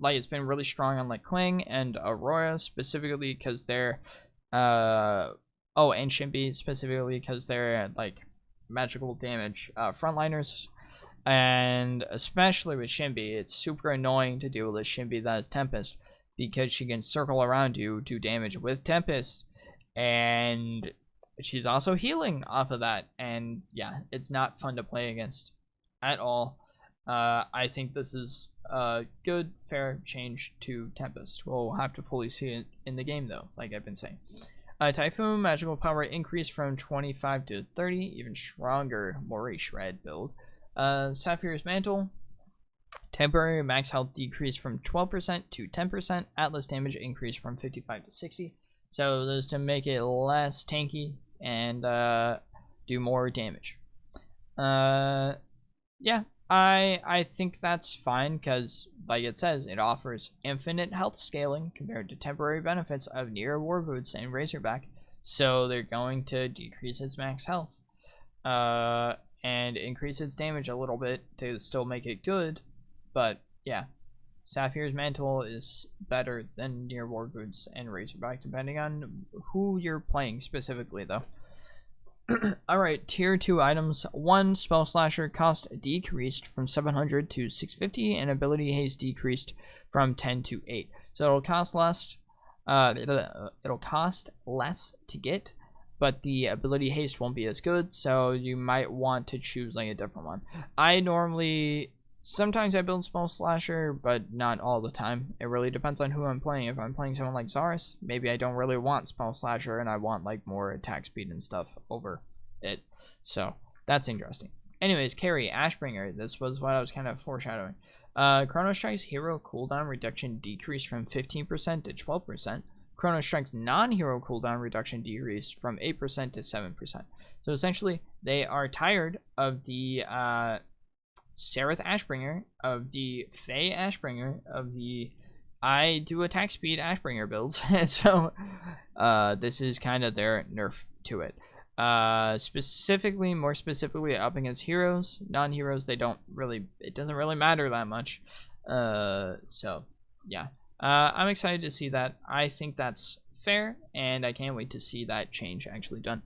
like, it's been really strong on like Kwang and Aurora specifically because they're and Shinbi specifically because they're like magical damage frontliners, and especially with Shinbi, it's super annoying to deal with a Shinbi that is Tempest because she can circle around you, do damage with Tempest, and she's also healing off of that, and yeah, it's not fun to play against at all. I think this is a good, fair change to Tempest. We'll have to fully see it in the game, though, like I've been saying. Typhoon magical power increased from 25 to 30, even stronger Morigesh build. Sapphire's Mantle, temporary max health decreased from 12% to 10%. Atlas damage increased from 55 to 60. So those to make it less tanky and do more damage. Yeah, I think that's fine because, like it says, it offers infinite health scaling compared to temporary benefits of near war boots and Razorback. So they're going to decrease its max health, and increase its damage a little bit to still make it good. But yeah, Saphir's Mantle is better than near war boots and Razorback, depending on who you're playing specifically, though. Alright, tier 2 items. 1 Spell Slasher cost decreased from 700 to 650, and ability haste decreased from 10 to 8. So it'll cost less. It'll cost less to get, but the ability haste won't be as good, so you might want to choose like a different one. Sometimes I build Spell Slasher, but not all the time. It really depends on who I'm playing. If I'm playing someone like Zaris, maybe I don't really want Spell Slasher and I want like more attack speed and stuff over it. So that's interesting. Anyways, carry Ashbringer. This was what I was kind of foreshadowing. Chrono Strike's hero cooldown reduction decreased from 15% to 12%. Chrono Strike's non-hero cooldown reduction decreased from 8% to 7%. So essentially, they are tired of the Serath Ashbringer, of the Fae Ashbringer, of the I do attack speed Ashbringer builds. So this is kind of their nerf to it. More specifically up against heroes. Non-heroes, it doesn't really matter that much. So yeah, I'm excited to see that. I think that's fair, and I can't wait to see that change actually done.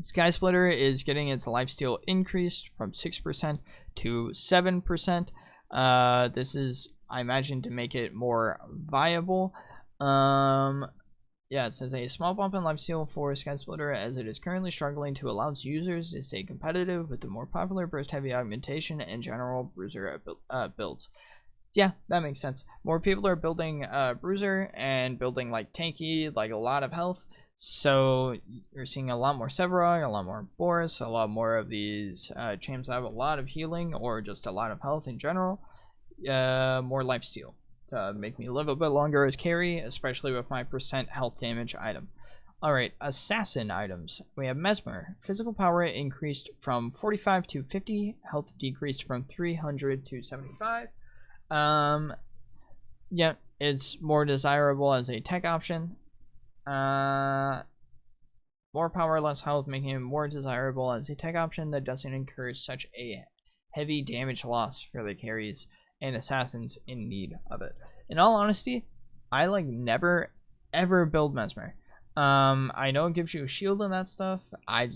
Sky Splitter is getting its lifesteal increased from 6% to 7%. This is, I imagine, to make it more viable. Yeah, it says a small bump in lifesteal for Sky Splitter, as it is currently struggling to allow its users to stay competitive with the more popular burst heavy augmentation and general bruiser builds. Yeah, that makes sense. More people are building bruiser and building like tanky, like a lot of health. So you're seeing a lot more Sevarog, a lot more Boris, a lot more of these champs that have a lot of healing or just a lot of health in general. More lifesteal to make me live a bit longer as carry, especially with my % health damage item. Alright, assassin items. We have Mesmer. Physical power increased from 45 to 50. Health decreased from 300 to 75. Yeah, it's more desirable as a tech option. More power, less health, making it more desirable as a tech option that doesn't incur such a heavy damage loss for the carries and assassins in need of it. In all honesty, I like never ever build Mesmer. I know it gives you a shield and that stuff. I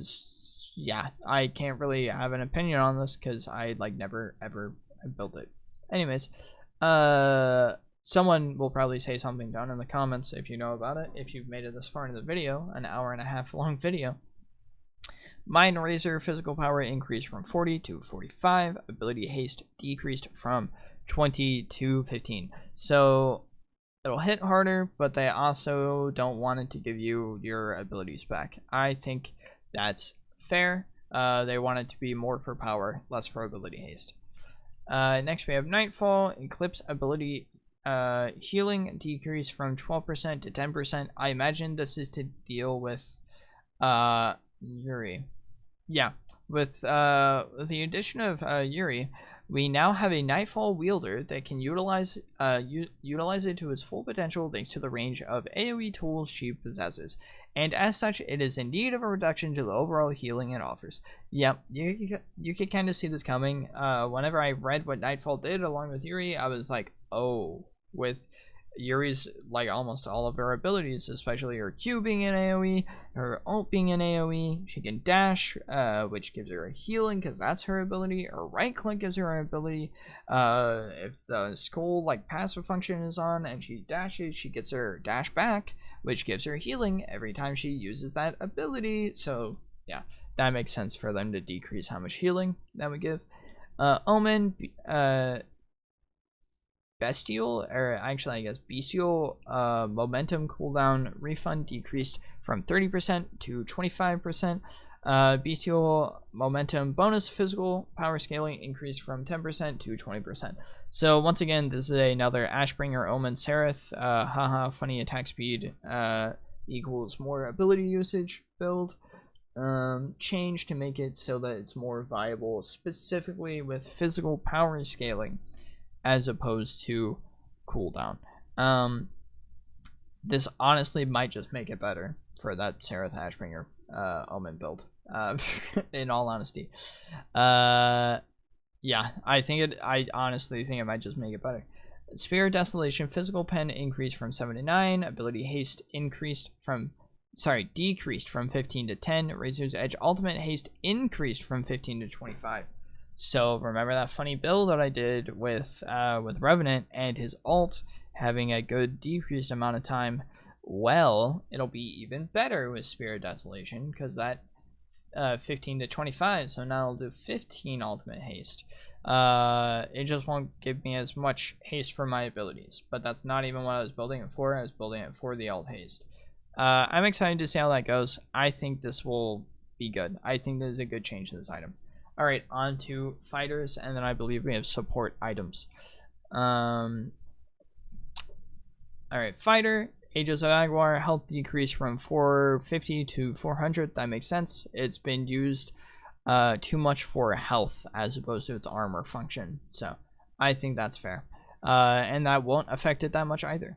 can't really have an opinion on this because I like never ever built it. Anyways, someone will probably say something down in the comments if you know about it, if you've made it this far in the video, an hour-and-a-half long video. Mind Razor physical power increased from 40 to 45. Ability haste decreased from 20 to 15. So it'll hit harder, but they also don't want it to give you your abilities back. I think that's fair. They want it to be more for power, less for ability haste. Next we have Nightfall. Eclipse ability healing decrease from 12% to 10%. I imagine this is to deal with Yuri. Yeah, with the addition of Yuri, we now have a Nightfall wielder that can utilize it to its full potential thanks to the range of AoE tools she possesses, and as such it is in need of a reduction to the overall healing it offers. Yep, you could kind of see this coming. Whenever I read what Nightfall did along with Yuri, I was like, oh, with Yuri's like almost all of her abilities, especially her Q being in AoE, her ult being in AoE, she can dash, which gives her a healing because that's her ability. Her right click gives her an ability. If the skull like passive function is on and she dashes, she gets her dash back, which gives her healing every time she uses that ability. So yeah, that makes sense for them to decrease how much healing that would give. Omen, Bestial, or actually I guess Bestial momentum cooldown refund decreased from 30% to 25%. Bestial momentum bonus physical power scaling increased from 10% to 20%. So once again, this is another Ashbringer Omen Serath. Haha, funny attack speed equals more ability usage build. change to make it so that it's more viable, specifically with physical power scaling as opposed to cooldown. This honestly might just make it better for that Serath Ashbringer Augment build. In all honesty, yeah, I honestly think it might just make it better. Spear of Desolation physical pen increased from 7 to 9. Ability haste decreased from 15 to 10. Razor's Edge ultimate haste increased from 15 to 25. So remember that funny build that I did with Revenant and his ult having a good decreased amount of time? Well, it'll be even better with Spear of Desolation because that 15 to 25, so now I'll do 15 ultimate haste. It just won't give me as much haste for my abilities, but that's not even what I was building it for. I was building it for the ult haste. I'm excited to see how that goes. I think this will be good. I think there's a good change to this item. All right, on to fighters, and then I believe we have support items. All right, fighter, Aegis of Aguar, health decrease from 450 to 400. That makes sense. It's been used too much for health as opposed to its armor function. So I think that's fair. And that won't affect it that much either.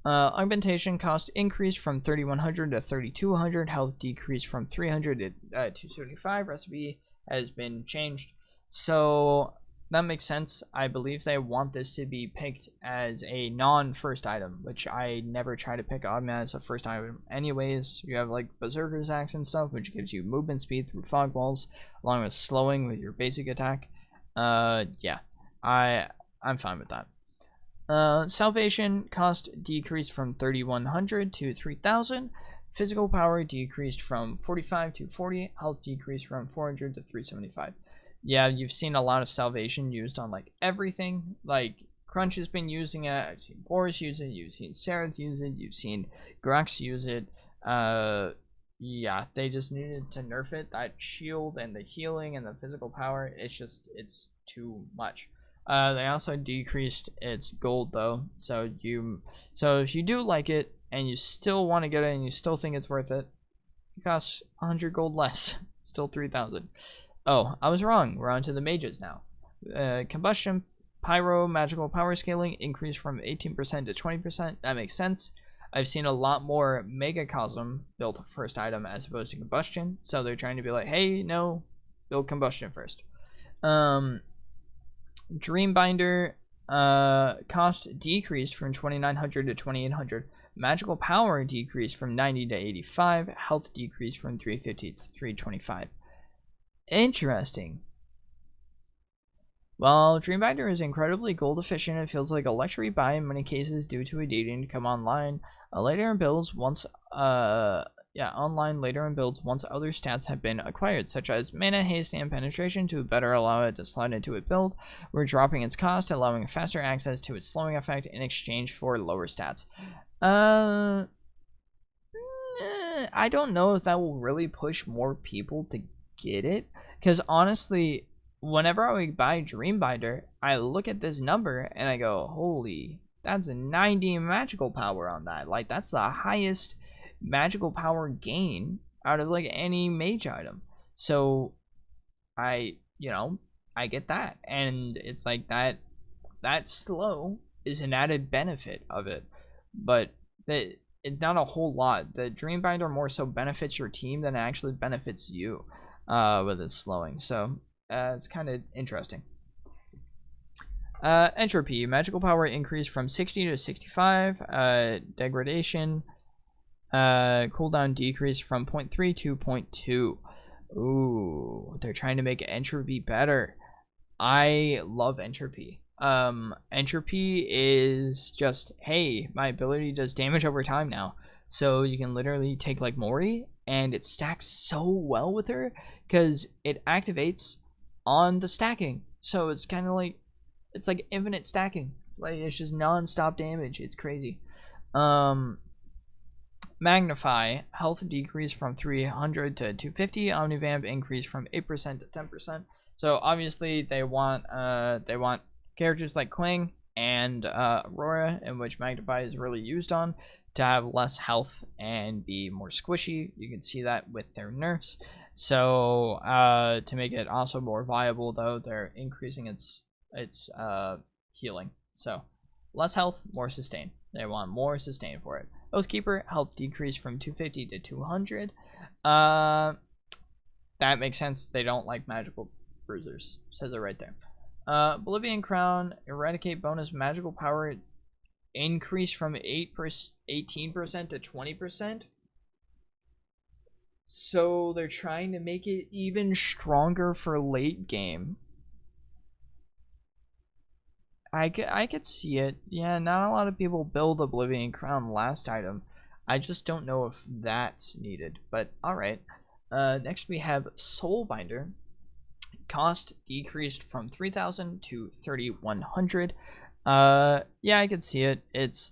Augmentation cost increased from 3100 to 3200. Health decreased from 300 to 275. Recipe has been changed. So that makes sense. I believe they want this to be picked as a non-first item, which I never try to pick Augment as a first item anyways. You have like Berserker's Axe and stuff, which gives you movement speed through fog walls, along with slowing with your basic attack. Yeah, I'm fine with that. Salvation cost decreased from 3100 to 3000. Physical power decreased from 45 to 40. Health decreased from 400 to 375. Yeah, you've seen a lot of salvation used on like everything. Like Crunch has been using it. I've seen Boris use it. You've seen Serath use it. You've seen Grux use it. Yeah, they just needed to nerf it. That shield and the healing and the physical power. It's too much. They also decreased its gold though. So if you do like it and you still want to get it and you still think it's worth it, it costs 100 gold less. Still 3,000. Oh, I was wrong. We're on to the mages now. Combustion, Pyro, magical power scaling increased from 18% to 20%. That makes sense. I've seen a lot more Megacosm built first item as opposed to Combustion. So they're trying to be like, hey, no, build Combustion first. Dreambinder cost decreased from 2,900 to 2,800. Magical power decreased from 90 to 85. Health decreased from 350 to 325. Interesting. While Dreambinder is incredibly gold efficient, it feels like a luxury buy in many cases due to a dating to come online later in builds once online later in builds once other stats have been acquired, such as mana, haste, and penetration to better allow it to slide into a build. We're dropping its cost, allowing faster access to its slowing effect in exchange for lower stats. I don't know if that will really push more people to get it, because honestly, whenever I buy Dreambinder, I look at this number and I go, holy, that's a 90 magical power on that. Like, that's the highest magical power gain out of like any mage item. So I get that, and it's like that slow is an added benefit of it, but it's not a whole lot. The Dreambinder more so benefits your team than it actually benefits you with its slowing. So it's kind of interesting. Entropy, magical power increased from 60 to 65. Degradation, cooldown decreased from 0.3 to 0.2. Ooh, they're trying to make entropy better. I love entropy. Entropy is just, hey, my ability does damage over time now. So you can literally take like Mori, and it stacks so well with her because it activates on the stacking. So it's kind of like, it's like infinite stacking. Like, it's just non-stop damage. It's crazy. Magnify, health decreased from 300 to 250. Omnivamp increased from 8% to 10%. So obviously they want characters like Kwang and Aurora, in which Magnify is really used on, to have less health and be more squishy. You can see that with their nerfs. So to make it also more viable, though, they're increasing its healing. So less health, more sustain. They want more sustain for it. Oathkeeper, health decrease from 250 to 200. That makes sense. They don't like magical bruisers. Says it right there. Bolivian Crown, eradicate bonus magical power increase from 18% to 20%. So they're trying to make it even stronger for late game. I could see it. Yeah, not a lot of people build Oblivion Crown last item. I just don't know if that's needed. But alright. Next we have Soulbinder. Cost decreased from 3,000 to 3,100. Yeah, I could see it. It's...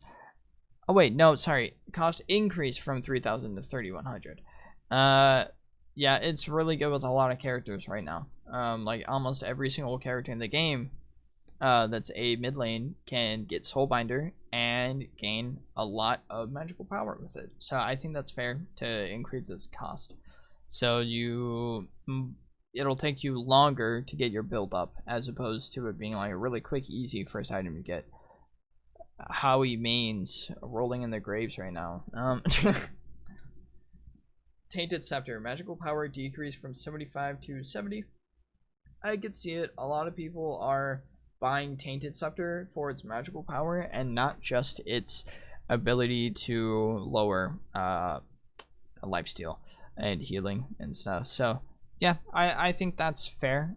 Oh wait, no, sorry. Cost increased from 3,000 to 3,100. Yeah, it's really good with a lot of characters right now. Like almost every single character in the game that's a mid lane can get Soulbinder and gain a lot of magical power with it. So I think that's fair to increase its cost. So it'll take you longer to get your build up as opposed to it being like a really quick, easy first item you get. Howie mains rolling in their graves right now. Tainted Scepter, magical power decreased from 75 to 70. I could see it. A lot of people are buying Tainted Scepter for its magical power and not just its ability to lower lifesteal and healing and stuff. So yeah, I think that's fair.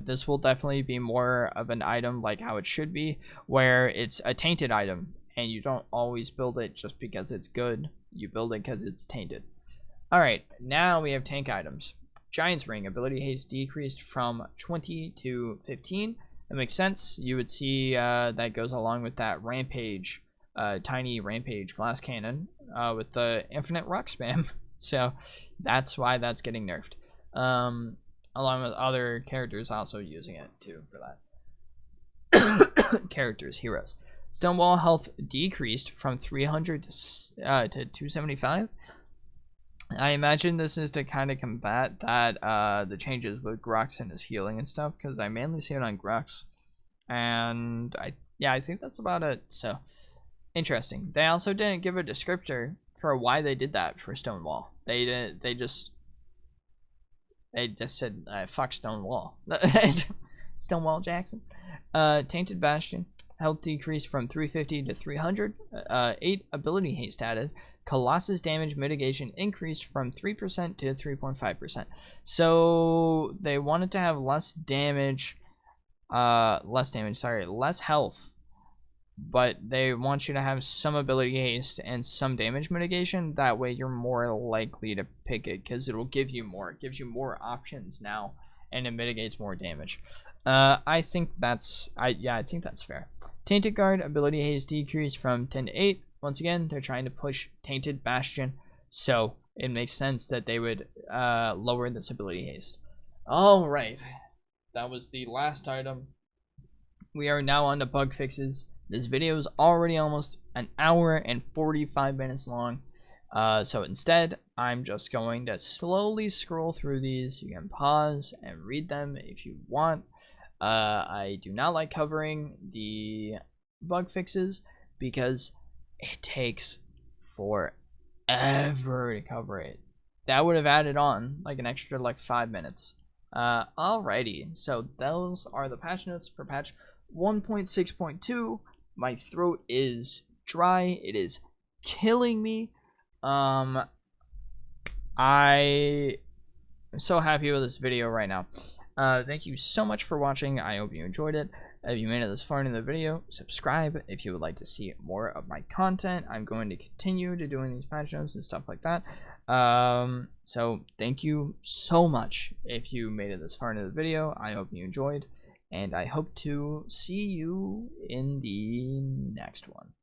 This will definitely be more of an item like how it should be, where it's a tainted item and you don't always build it just because it's good. You build it because it's tainted. Alright, now we have tank items. Giant's Ring, ability haste decreased from 20 to 15. That makes sense. You would see that goes along with that Rampage, tiny Rampage glass cannon with the infinite rock spam. So that's why that's getting nerfed. Along with other characters also using it too for that. Characters, heroes. Stonewall health decreased from 300 to 275. I imagine this is to kind of combat that the changes with Grux and his healing and stuff, because I mainly see it on Grux, and I think that's about it. So interesting. They also didn't give a descriptor for why they did that for Stonewall. They just said fuck Stonewall. Stonewall Jackson. Tainted Bastion, health decreased from 350 to 300. 8 ability haste added. Colossus damage mitigation increased from 3% to 3.5%. So they wanted to have less health, but they want you to have some ability haste and some damage mitigation. That way you're more likely to pick it because it'll give you more. It gives you more options now, and it mitigates more damage. I think that's fair. Tainted Guard, ability haste decreased from 10 to 8. Once again, they're trying to push Tainted Bastion, so it makes sense that they would lower this ability haste. Alright, that was the last item. We are now on to bug fixes. This video is already almost an hour and 45 minutes long, so instead, I'm just going to slowly scroll through these. You can pause and read them if you want. I do not like covering the bug fixes because it takes forever to cover it. That would have added on like an extra like 5 minutes. Alrighty, so those are the patch notes for patch 1.6.2. My throat is dry. It is killing me. I am so happy with this video right now. Thank you so much for watching. I hope you enjoyed it. If you made it this far in the video, subscribe if you would like to see more of my content. I'm going to continue to doing these patch notes and stuff like that. So thank you so much if you made it this far into the video. I hope you enjoyed, and I hope to see you in the next one.